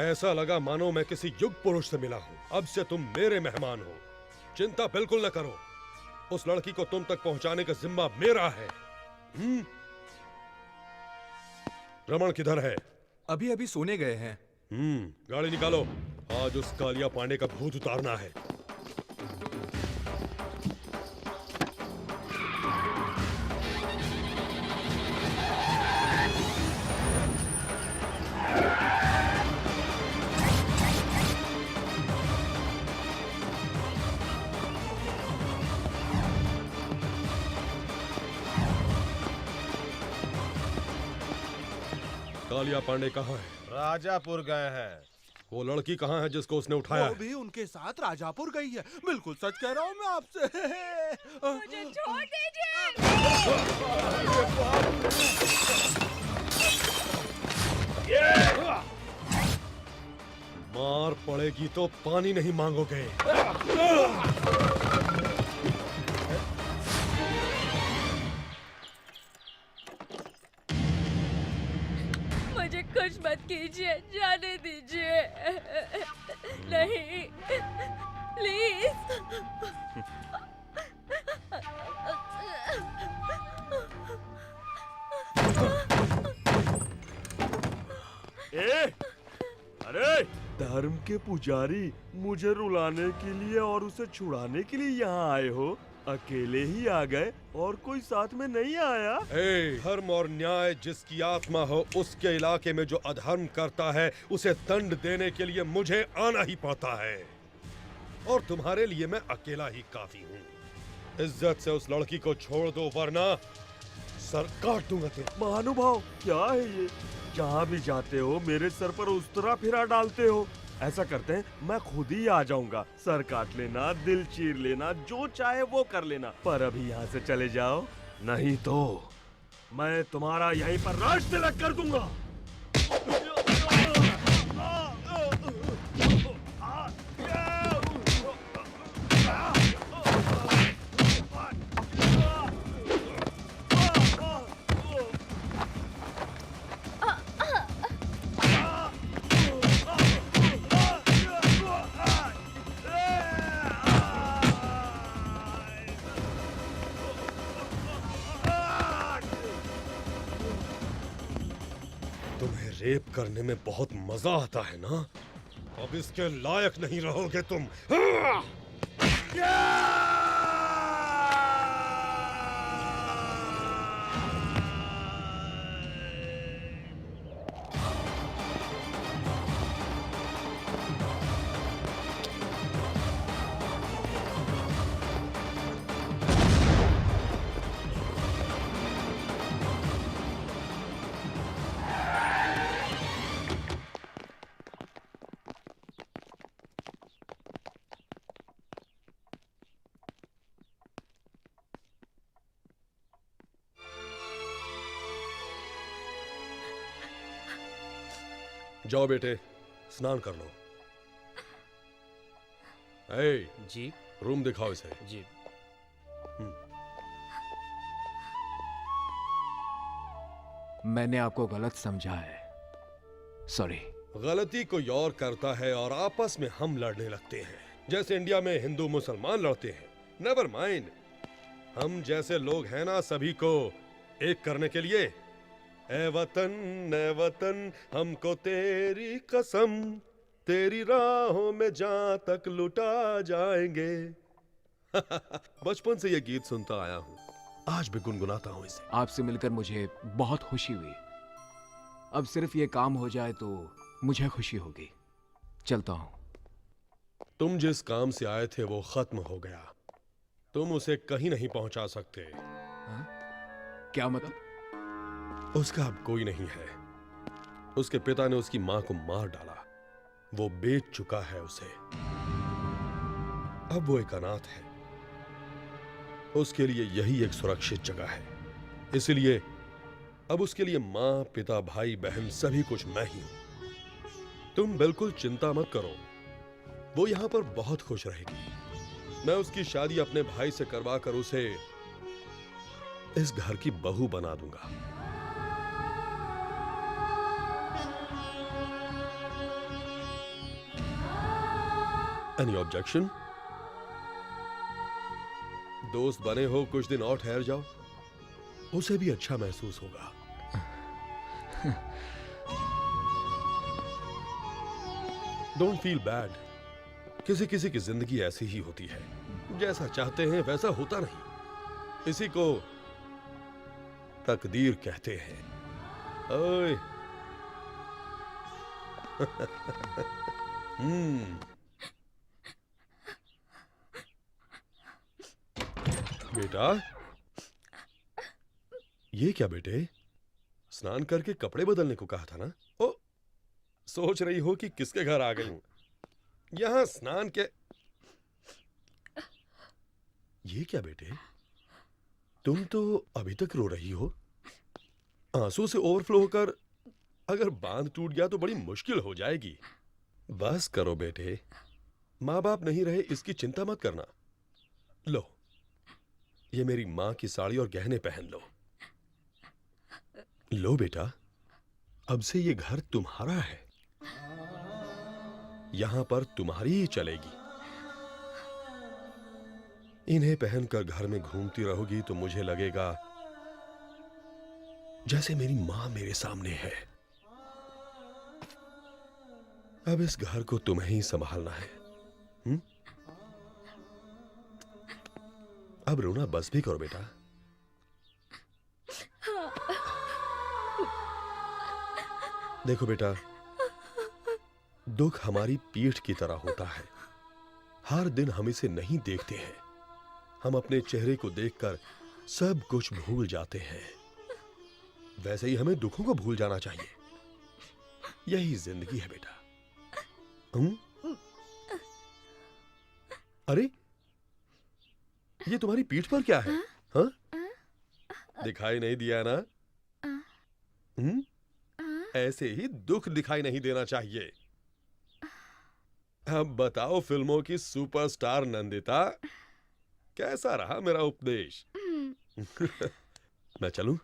ऐसा लगा मानो मैं किसी युग पुरुष से मिला हूं। अब से तुम मेरे मेहमान हो। चिंता बिल्कुल न करो, उस लड़की को तुम तक पहुंचाने का जिम्मा मेरा है। रमन किधर है? अभी अभी सोने गए हैं। गाड़ी निकालो, आज उस कालिया पांडे का भूत उतारना है। कालिया पांडे कहाँ है? राजापुर गए हैं। वो लड़की कहाँ है जिसको उसने उठाया? वो भी उनके साथ राजापुर गई है। बिल्कुल सच कह रहा हूँ मैं आपसे। मुझे छोड़ दीजिए। मार पड़ेगी तो पानी नहीं मांगोगे। मुझे कुछ मत कीजिए, जाने दीजिए। नहीं, प्लीज। अरे धर्म के पुजारी, मुझे रुलाने के लिए और उसे छुड़ाने के लिए यहाँ आए हो? अकेले ही आ गए और कोई साथ में नहीं आया? धर्म और न्याय जिसकी आत्मा हो उसके इलाके में जो अधर्म करता है उसे दंड देने के लिए मुझे आना ही पड़ता है, और तुम्हारे लिए मैं अकेला ही काफी हूँ। इज्जत से उस लड़की को छोड़ दो वरना सर काट दूंगा तेरा। महानुभाव, क्या है ये? जहाँ भी जाते हो मेरे सर पर उस्तरा फिरा डालते हो। ऐसा करते हैं, मैं खुद ही आ जाऊंगा। सर काट लेना, दिल चीर लेना, जो चाहे वो कर लेना, पर अभी यहाँ से चले जाओ, नहीं तो मैं तुम्हारा यहीं पर राज तिलक कर दूंगा। तुम्हें रेप करने में बहुत मजा आता है ना? अब इसके लायक नहीं रहोगे तुम। जाओ बेटे, स्नान कर लो। जी रूम दिखाओ इसे। जी। मैंने आपको गलत समझा है, सॉरी। गलती कोई और करता है और आपस में हम लड़ने लगते हैं, जैसे इंडिया में हिंदू मुसलमान लड़ते हैं। नेवर माइंड, हम जैसे लोग हैं ना, सभी को एक करने के लिए। ए वतन हमको तेरी कसम, तेरी राहों में जहां तक लुटा जाएंगे। बचपन से ये गीत सुनता आया हूँ, आज भी गुनगुनाता हूँ इसे। आपसे मिलकर मुझे बहुत खुशी हुई। अब सिर्फ ये काम हो जाए तो मुझे खुशी होगी। चलता हूँ। तुम जिस काम से आए थे वो खत्म हो गया, तुम उसे कहीं नहीं पहुंचा सकते। क्या मतलब? उसका अब कोई नहीं है। उसके पिता ने उसकी मां को मार डाला, वो बेच चुका है उसे। अब वो एक अनाथ है, उसके लिए यही एक सुरक्षित जगह है। इसलिए अब उसके लिए मां, पिता, भाई, बहन सभी कुछ मैं ही हूं। तुम बिल्कुल चिंता मत करो, वो यहां पर बहुत खुश रहेगी। मैं उसकी शादी अपने भाई से करवा कर उसे इस घर की बहू बना दूंगा। Any objection? दोस्त बने हो, कुछ दिन और ठहर जाओ, उसे भी अच्छा महसूस होगा। Don't feel bad. किसी किसी की जिंदगी ऐसी ही होती है, जैसा चाहते हैं वैसा होता नहीं। इसी को तकदीर कहते हैं। ओए बेटा, ये क्या बेटे? स्नान करके कपड़े बदलने को कहा था ना? ओ, सोच रही हो कि किसके घर आ गई हूं? यहां स्नान के। ये क्या बेटे, तुम तो अभी तक रो रही हो। आंसू से ओवरफ्लो होकर अगर बांध टूट गया तो बड़ी मुश्किल हो जाएगी। बस करो बेटे, माँ बाप नहीं रहे इसकी चिंता मत करना। लो, ये मेरी मां की साड़ी और गहने पहन लो। लो बेटा, अब से ये घर तुम्हारा है, यहां पर तुम्हारी ही चलेगी। इन्हें पहनकर घर में घूमती रहोगी तो मुझे लगेगा जैसे मेरी मां मेरे सामने है। अब इस घर को तुम्हें ही संभालना है। अब रोना बस भी करो बेटा। देखो बेटा, दुख हमारी पीठ की तरह होता है। हर दिन हम इसे नहीं देखते हैं। हम अपने चेहरे को देखकर सब कुछ भूल जाते हैं। वैसे ही हमें दुखों को भूल जाना चाहिए। यही जिंदगी है बेटा। अरे, ये तुम्हारी पीठ पर क्या है? हाँ? दिखाई नहीं दिया ना? ऐसे ही दुख दिखाई नहीं देना चाहिए। अब बताओ फिल्मों की सुपरस्टार नंदिता, कैसा रहा मेरा उपदेश? मैं चलूं?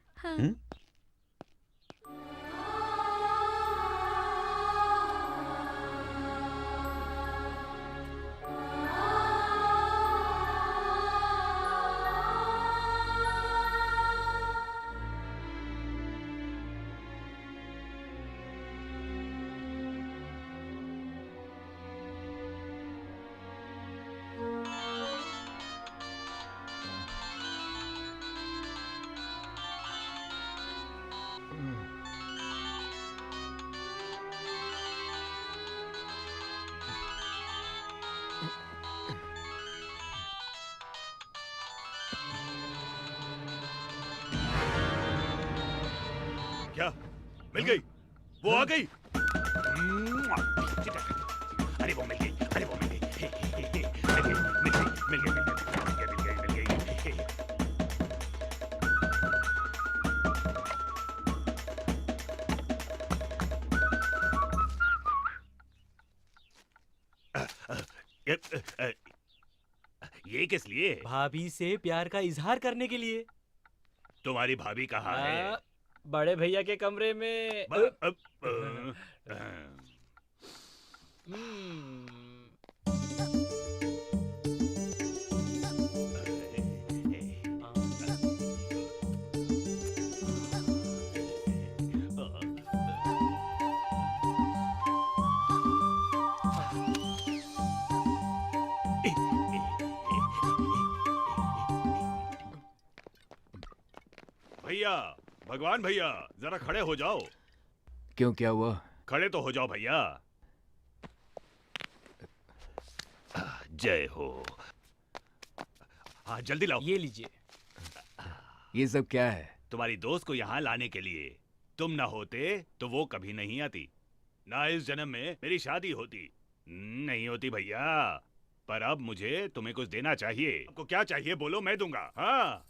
क्या मिल गई? वो आ गई? अरे वो मिल गई, अरे वो मिल गई, मिल गई। ये किस लिए? भाभी से प्यार का इजहार करने के लिए। तुम्हारी भाभी कहाँ है? बड़े भैया के कमरे में। भैया, भगवान भैया, जरा खड़े हो जाओ। क्यों, क्या हुआ? खड़े तो हो जाओ भैया। जय हो। हाँ, जल्दी लाओ। ये लीजिए। ये सब क्या है? तुम्हारी दोस्त को यहाँ लाने के लिए। तुम ना होते तो वो कभी नहीं आती। ना इस जन्म में मेरी शादी होती। नहीं होती भैया। पर अब मुझे तुम्हें कुछ देना चाहिए। आपको क्या चाहिए बोलो, मैं दूंगा। हाँ,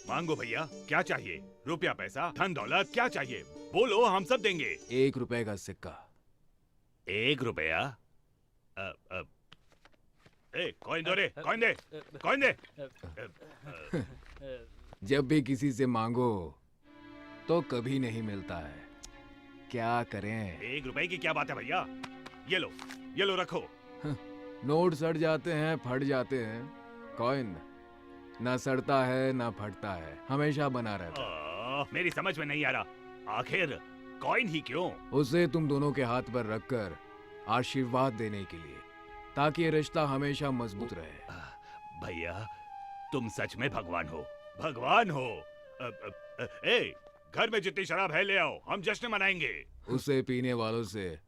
मांगो भैया, क्या चाहिए? रुपया, पैसा, धन दौलत, क्या चाहिए? बोलो, हम सब देंगे। 1 रुपए का सिक्का। 1 रुपया? कॉइन दो रे, कॉइन दे, कॉइन दे। जब भी किसी से मांगो तो कभी नहीं मिलता है। क्या करें? 1 रुपए की क्या बात है भैया? ये लो रखो। नोट सड़ जाते हैं, फट जाते हैं। कॉइन ना सड़ता है ना फटता है, हमेशा बना रहता है। मेरी समझ में नहीं आ रहा, आखिर कॉइन ही क्यों? उसे तुम दोनों के हाथ पर रखकर आशीर्वाद देने के लिए, ताकि ये रिश्ता हमेशा मजबूत रहे। भैया, तुम सच में भगवान हो, भगवान हो। घर में जितनी शराब है ले आओ, हम जश्न मनाएंगे। उसे पीने वालों से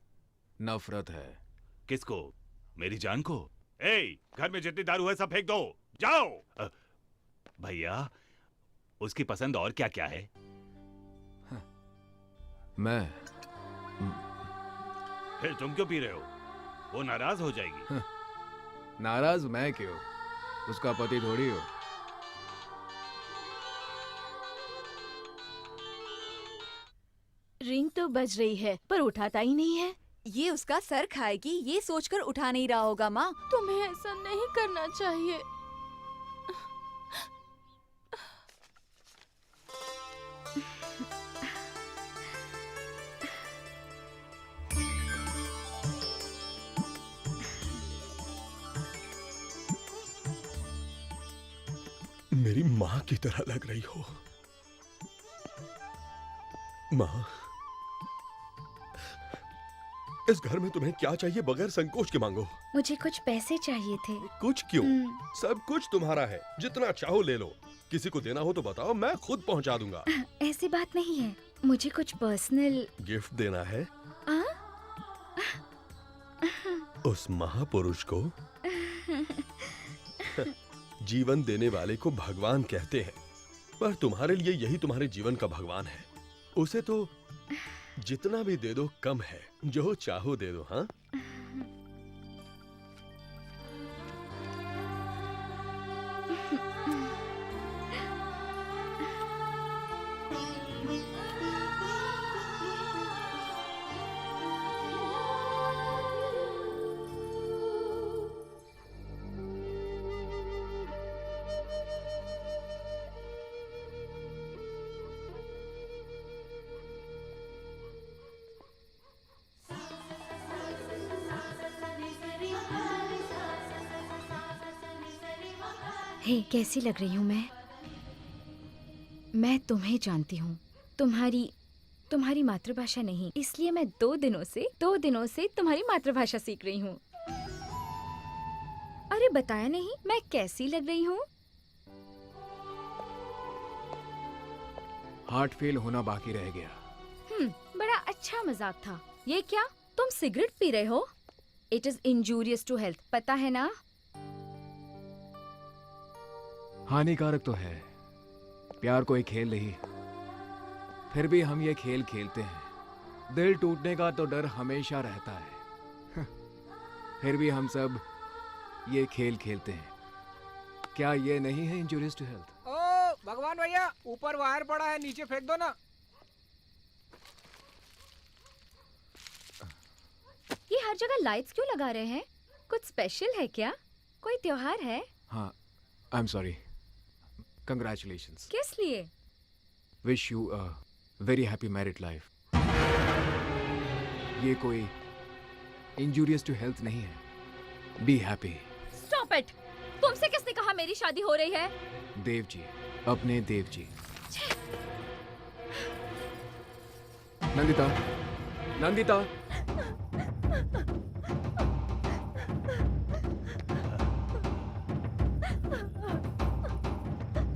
नफरत है। किसको? मेरी जान को? घर में जितनी दारू है सब फेंक दो, जाओ। भैया, उसकी पसंद और क्या क्या है? मैं। फिर तुम क्यों पी रहे हो? वो नाराज हो जाएगी। नाराज मैं क्यों? उसका पति थोड़ी हो। रिंग तो बज रही है पर उठाता ही नहीं है। ये उसका सर खाएगी, ये सोचकर उठा नहीं रहा होगा। माँ, तुम्हें ऐसा नहीं करना चाहिए। मेरी माँ की तरह लग रही हो। माँ, इस घर में तुम्हें क्या चाहिए बगैर संकोच के मांगो। मुझे कुछ पैसे चाहिए थे। कुछ क्यों? सब कुछ तुम्हारा है, जितना चाहो ले लो। किसी को देना हो तो बताओ, मैं खुद पहुंचा दूंगा। ऐसी बात नहीं है, मुझे कुछ पर्सनल गिफ्ट देना है आ? उस महापुरुष को। जीवन देने वाले को भगवान कहते हैं, पर तुम्हारे लिए यही तुम्हारे जीवन का भगवान है। उसे तो जितना भी दे दो कम है, जो चाहो दे दो। हाँ, हे, कैसी लग रही हूँ मैं तुम्हें जानती हूँ, तुम्हारी मातृभाषा नहीं, इसलिए मैं 2 दिनों से तुम्हारी मातृभाषा सीख रही हूँ। अरे बताया नहीं मैं कैसी लग रही हूँ? हार्ट फेल होना बाकी रह गया। बड़ा अच्छा मजाक था। ये क्या, तुम सिगरेट पी रहे हो? It is injurious to health, पता है ना? हानिकारक तो है, प्यार कोई खेल नहीं, फिर भी हम ये खेल खेलते हैं। दिल टूटने का तो डर हमेशा रहता है, फिर भी हम सब ये खेल खेलते हैं। क्या ये नहीं है इंजूरियस टू हेल्थ? ओ भगवान भैया, ऊपर वायर पड़ा है, नीचे फेंक दो ना। ये हर जगह लाइट्स क्यों लगा रहे हैं? कुछ स्पेशल है क्या? कोई त्योहार है? हाँ, आई एम सॉरी। कंग्रेचुलेशंस। किस लिए? Wish you a very happy married life. ये कोई इंजूरियस टू हेल्थ नहीं है। Be happy. Stop it! तुमसे किसने कहा मेरी शादी हो रही है? देव जी, अपने देव जी। नंदिता, नंदिता।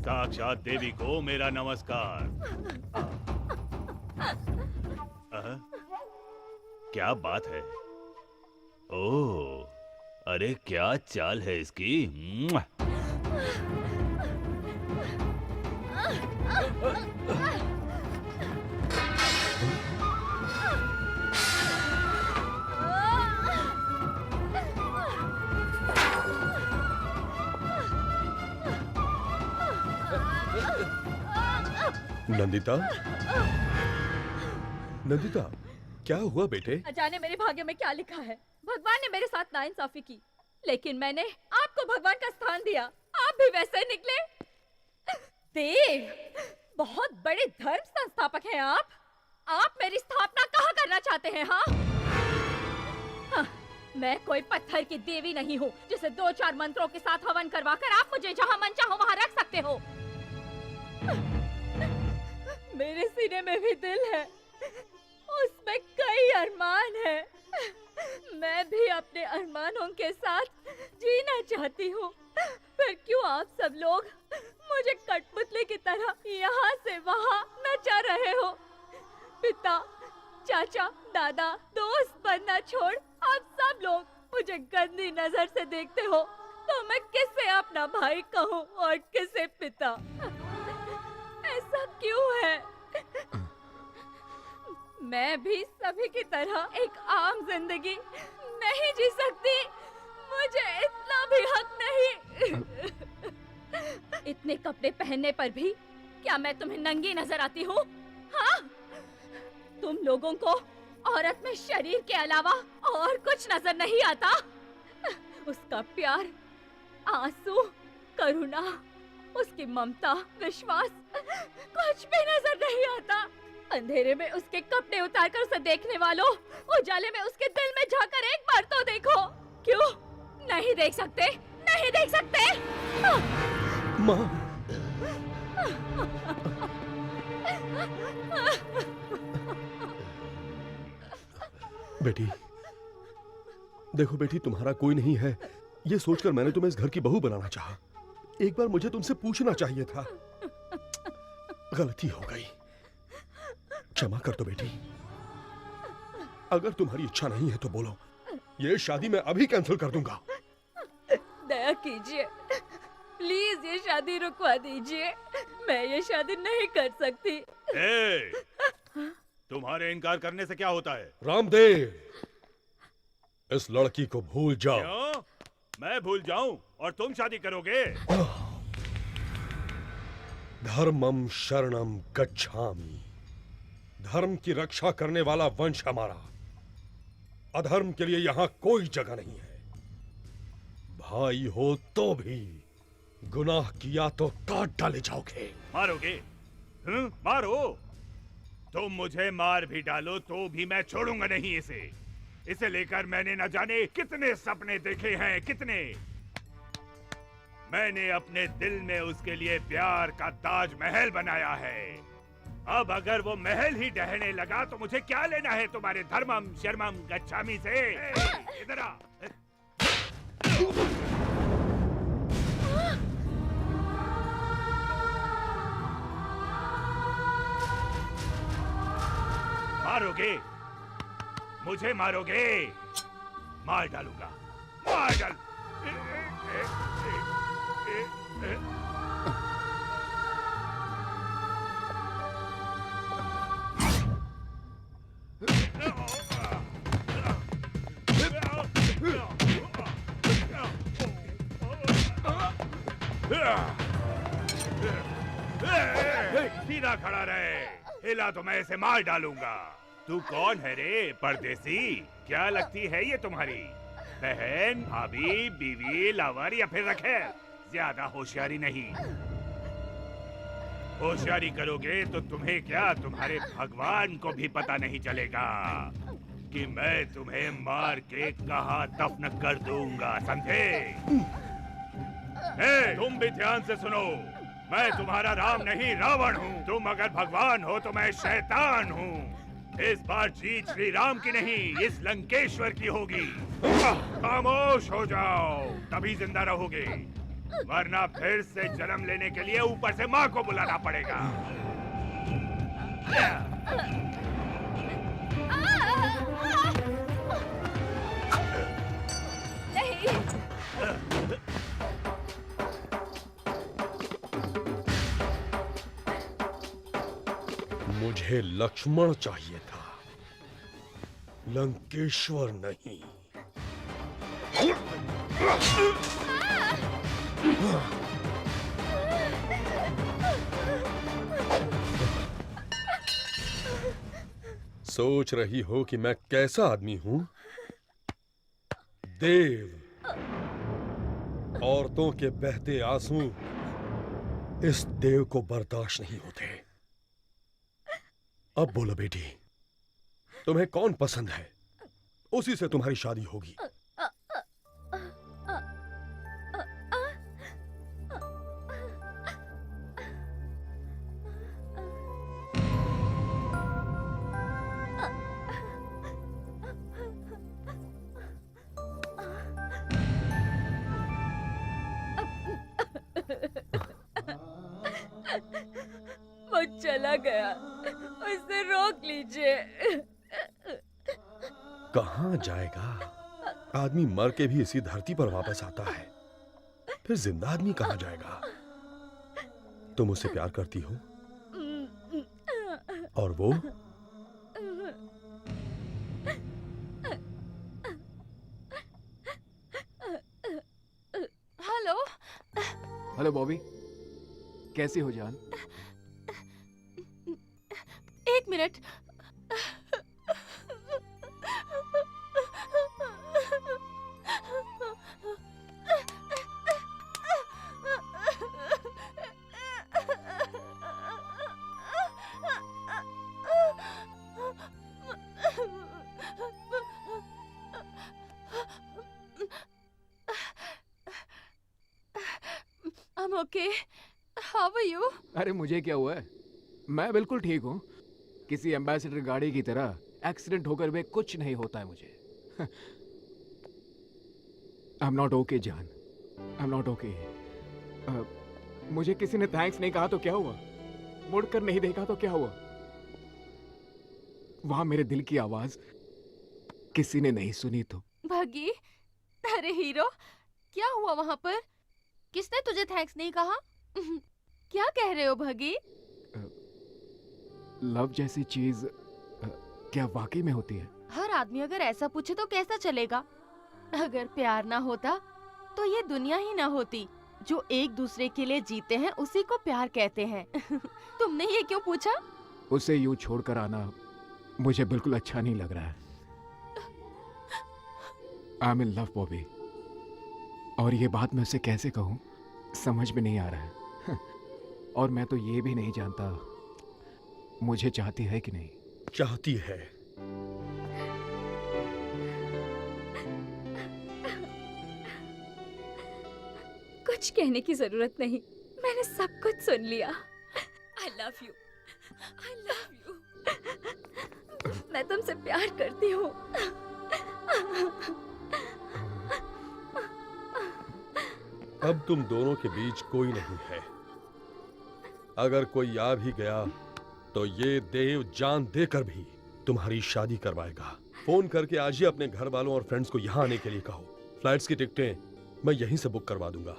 साक्षात देवी को मेरा नमस्कार। क्या बात है? ओह, अरे क्या चाल है इसकी। नंदिता, नंदिता, क्या हुआ बेटे? जाने मेरे भाग्य में क्या लिखा है। भगवान ने मेरे साथ नाइंसाफी की, लेकिन मैंने आपको भगवान का स्थान दिया। आप भी वैसे निकले। देव, बहुत बड़े धर्म संस्थापक हैं आप। आप मेरी स्थापना कहाँ करना चाहते हैं? हाँ, मैं कोई पत्थर की देवी नहीं हूँ जिसे 2-4 मंत्रों के साथ हवन करवाकर आप मुझे जहाँ मन चाहो वहाँ रख सकते हो। मेरे सीने में भी दिल है, उसमें कई अरमान है। मैं भी अपने अरमानों के साथ जीना चाहती हूँ। फिर क्यों आप सब लोग मुझे कठपुतली की तरह यहाँ से वहाँ नचा रहे हो? पिता, चाचा, दादा, दोस्त बनना छोड़ आप सब लोग मुझे गंदी नजर से देखते हो, तो मैं किसे अपना भाई कहूँ और किसे पिता? ऐसा क्यों है? मैं भी सभी की तरह एक आम जिंदगी नहीं जी सकती। मुझे इतना भी हक नहीं। इतने कपड़े पहनने पर भी क्या मैं तुम्हें नंगी नजर आती हूँ? हाँ? तुम लोगों को औरत में शरीर के अलावा और कुछ नजर नहीं आता? उसका प्यार, आंसू, करुणा, उसकी ममता, विश्वास, कुछ भी नजर नहीं आता। अंधेरे में उसके कपड़े उतारकर उसे देखने वालों, उजाले में उसके दिल में झांककर एक बार तो देखो। क्यों नहीं देख सकते? नहीं देख सकते? माँ, बेटी, देखो बेटी, तुम्हारा कोई नहीं है ये सोचकर मैंने तुम्हें इस घर की बहू बनाना चाहा। एक बार मुझे तुमसे पूछना चाहिए था। गलती हो गई, क्षमा कर दो बेटी। अगर तुम्हारी इच्छा नहीं है तो बोलो, ये शादी मैं अभी कैंसिल कर दूंगा। दया कीजिए, प्लीज ये शादी रुकवा दीजिए। मैं ये शादी नहीं कर सकती। तुम्हारे इनकार करने से क्या होता है? रामदेव, इस लड़की को भूल जाओ। क्यों? मैं भूल जाऊं और तुम शादी करोगे? धर्मम शरणम गच्छामि। धर्म की रक्षा करने वाला वंश हमारा। अधर्म के लिए यहाँ कोई जगह नहीं है। भाई हो तो भी गुनाह किया तो काट डाले जाओगे। मारोगे? मारो। तुम मुझे मार भी डालो तो भी मैं छोड़ूंगा नहीं इसे। इसे लेकर मैंने न जाने कितने सपने देखे हैं, कितने। मैंने अपने दिल में उसके लिए प्यार का ताजमहल बनाया है। अब अगर वो महल ही ढहने लगा तो मुझे क्या लेना है तुम्हारे धर्मम शर्मम गच्छामी से? इधर आ। मारोगे? मुझे मारोगे? मार डालूंगा, मार डाल। सीधा खड़ा रहे, हिला तो मैं इसे मार डालूंगा। तू कौन है रे परदेसी? क्या लगती है ये तुम्हारी बहन, भाभी, बीवी, लवर या फिर रखेल? ज्यादा होशियारी नहीं। होशियारी करोगे तो तुम्हें क्या, तुम्हारे भगवान को भी पता नहीं चलेगा कि मैं तुम्हें मार के कहाँ दफन कर दूंगा, समझे? तुम भी ध्यान से सुनो, मैं तुम्हारा राम नहीं रावण हूँ। तुम अगर भगवान हो तो मैं शैतान हूँ। इस बार जीत श्री राम की नहीं, इस लंकेश्वर की होगी। खामोश हो जाओ, तभी जिंदा रहोगे, वरना फिर से जन्म लेने के लिए ऊपर से माँ को बुलाना पड़ेगा। मुझे लक्ष्मण चाहिए था, लंकेश्वर नहीं। सोच रही हो कि मैं कैसा आदमी हूं? देव। औरतों के बहते आंसू इस देव को बर्दाश्त नहीं होते। अब बोलो बेटी, तुम्हें कौन पसंद है? उसी से तुम्हारी शादी होगी। वो चला गया, उसे रोक लीजिए। कहाँ जाएगा? आदमी मर के भी इसी धरती पर वापस आता है, फिर जिंदा आदमी कहाँ जाएगा? तुम उससे प्यार करती हो और वो? हेलो। हेलो बॉबी, कैसी हो जान? एक minute. I'm okay. How are you? अरे मुझे क्या हुआ है? मैं बिल्कुल ठीक हूँ। किसी एम्बेसडर गाड़ी की तरह एक्सीडेंट होकर भी कुछ नहीं होता है मुझे। I'm not okay, जान। I'm not okay। मुझे किसी ने थैंक्स नहीं कहा तो क्या हुआ? मुड़कर नहीं देखा तो क्या हुआ? वहां मेरे दिल की आवाज किसी ने नहीं सुनी तो। भगी, अरे हीरो, क्या हुआ वहां पर? किसने तुझे थैंक्स नहीं कहा? क्या कह रहे हो भगी? लव जैसी चीज क्या वाकई में होती है? हर आदमी अगर ऐसा पूछे तो कैसा चलेगा? अगर प्यार ना होता तो ये दुनिया ही ना होती। जो एक दूसरे के लिए जीते हैं उसी को प्यार कहते हैं। तुमने ये क्यों पूछा? उसे यूं छोड़कर आना मुझे बिल्कुल अच्छा नहीं लग रहा है। I am in love Bobby, और ये बात मैं उसे कैसे कहूं समझ में नहीं आ रहा है। और मैं तो ये भी नहीं जानता मुझे चाहती है कि नहीं। चाहती है। कुछ कहने की जरूरत नहीं, मैंने सब कुछ सुन लिया। I love you, I love you। मैं तुमसे प्यार करती हूँ। अब तुम दोनों के बीच कोई नहीं है। अगर कोई आ भी गया तो ये देव जान देकर भी तुम्हारी शादी करवाएगा। फोन करके आज ही अपने घर वालों और फ्रेंड्स को यहाँ आने के लिए कहो। फ्लाइट्स की टिकटें मैं यहीं से बुक करवा दूंगा।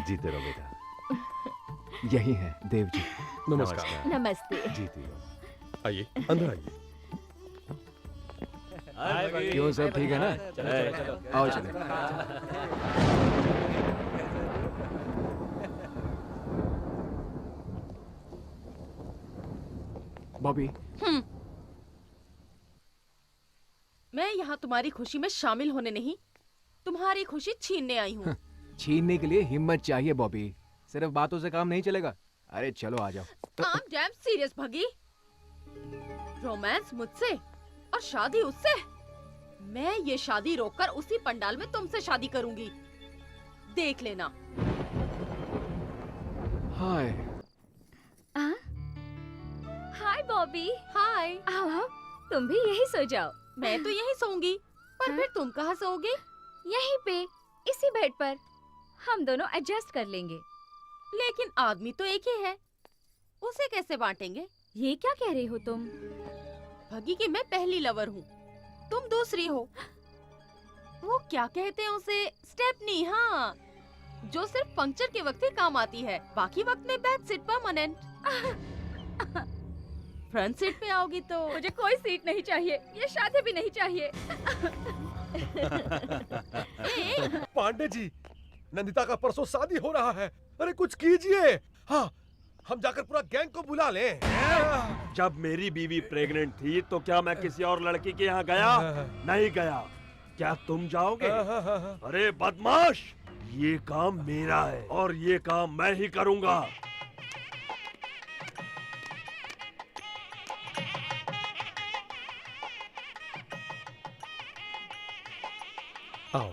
जीते रहो बेटा। यही है देव जी। नमस्कार। नमस्ते। जीती रहो। आइए, अंदर आइए। क्यों, सब ठीक है ना? चलो। आओ चले। बॉबी, मैं यहाँ तुम्हारी खुशी में शामिल होने नहीं, तुम्हारी खुशी छीनने आई हूँ। छीनने के लिए हिम्मत चाहिए बॉबी, सिर्फ बातों से काम नहीं चलेगा। अरे चलो आ जाओ। I'm damn serious भगी। रोमांस मुझसे और शादी उससे। मैं ये शादी रोककर उसी पंडाल में तुमसे शादी करूंगी, देख लेना। हाय। हाय बॉबी। हाय। आओ आओ, तुम भी यही सो जाओ। मैं तो यहीं सोऊंगी, पर फिर तुम कहाँ सोओगे? यहीं पे, इसी बेड पर। हम दोनों एडजस्ट कर लेंगे। लेकिन आदमी तो एक ही है, उसे कैसे बांटेंगे? ये क्या कह रही हो तुम? भगी कि मैं पहली लवर हूँ, तुम दूसरी हो। वो क्या कहते हैं उसे? स्टेपनी। हाँ, जो सिर्फ पंक्चर के वक्त ही काम आती है, बाकी वक्त में back seat permanent. Front seat पे आओगी तो मुझे कोई सीट नहीं चाहिए, ये शादी भी नहीं चाहिए। पांडे जी, नंदिता का परसों शादी हो रहा है। अरे कुछ कीजिए। हाँ, हम जाकर पूरा गैंग को बुला लें। जब मेरी बीवी प्रेग्नेंट थी तो क्या मैं किसी और लड़की के यहाँ गया? नहीं गया। क्या तुम जाओगे? अरे बदमाश, ये काम मेरा है और ये काम मैं ही करूँगा। आओ।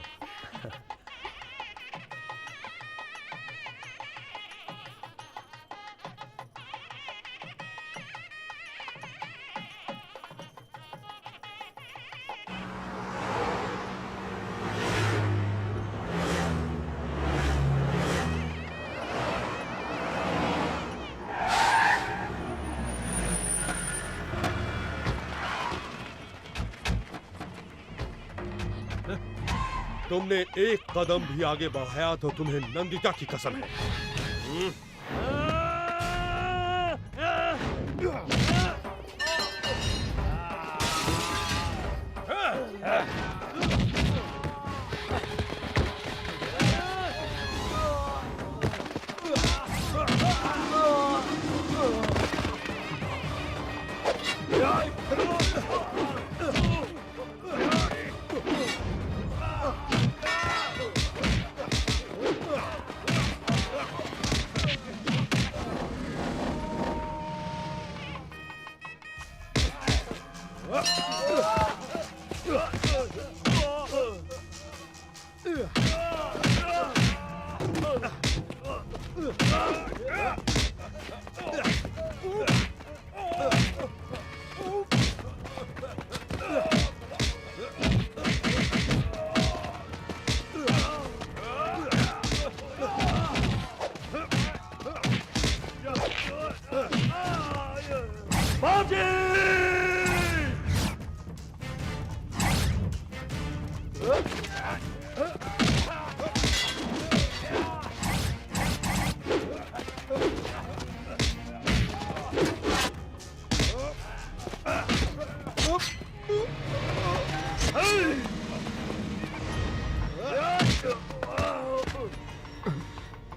तुमने एक कदम भी आगे बढ़ाया तो तुम्हें नंदिता की कसम है।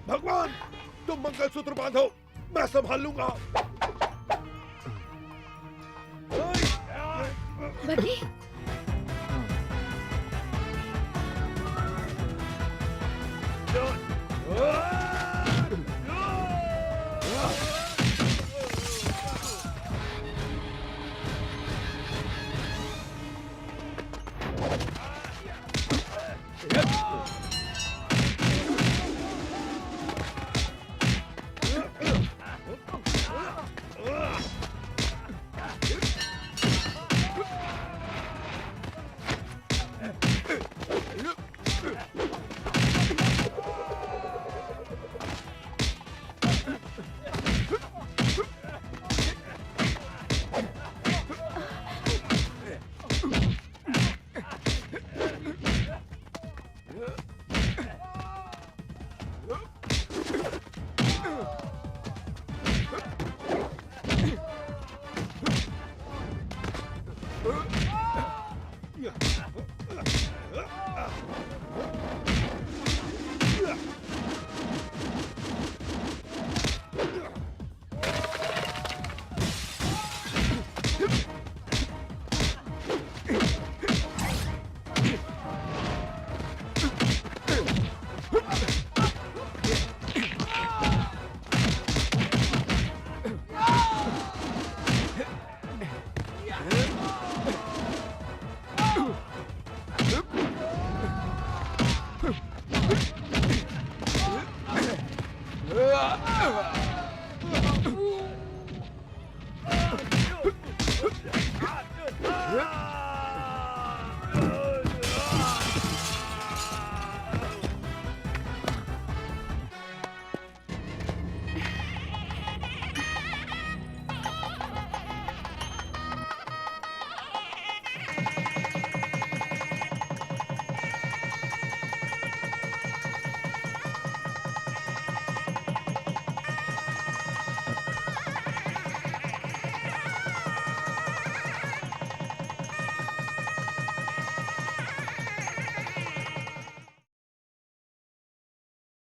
भगवान, तुम मंगलसूत्र बांधो, मैं संभाल लूंगा। बगी,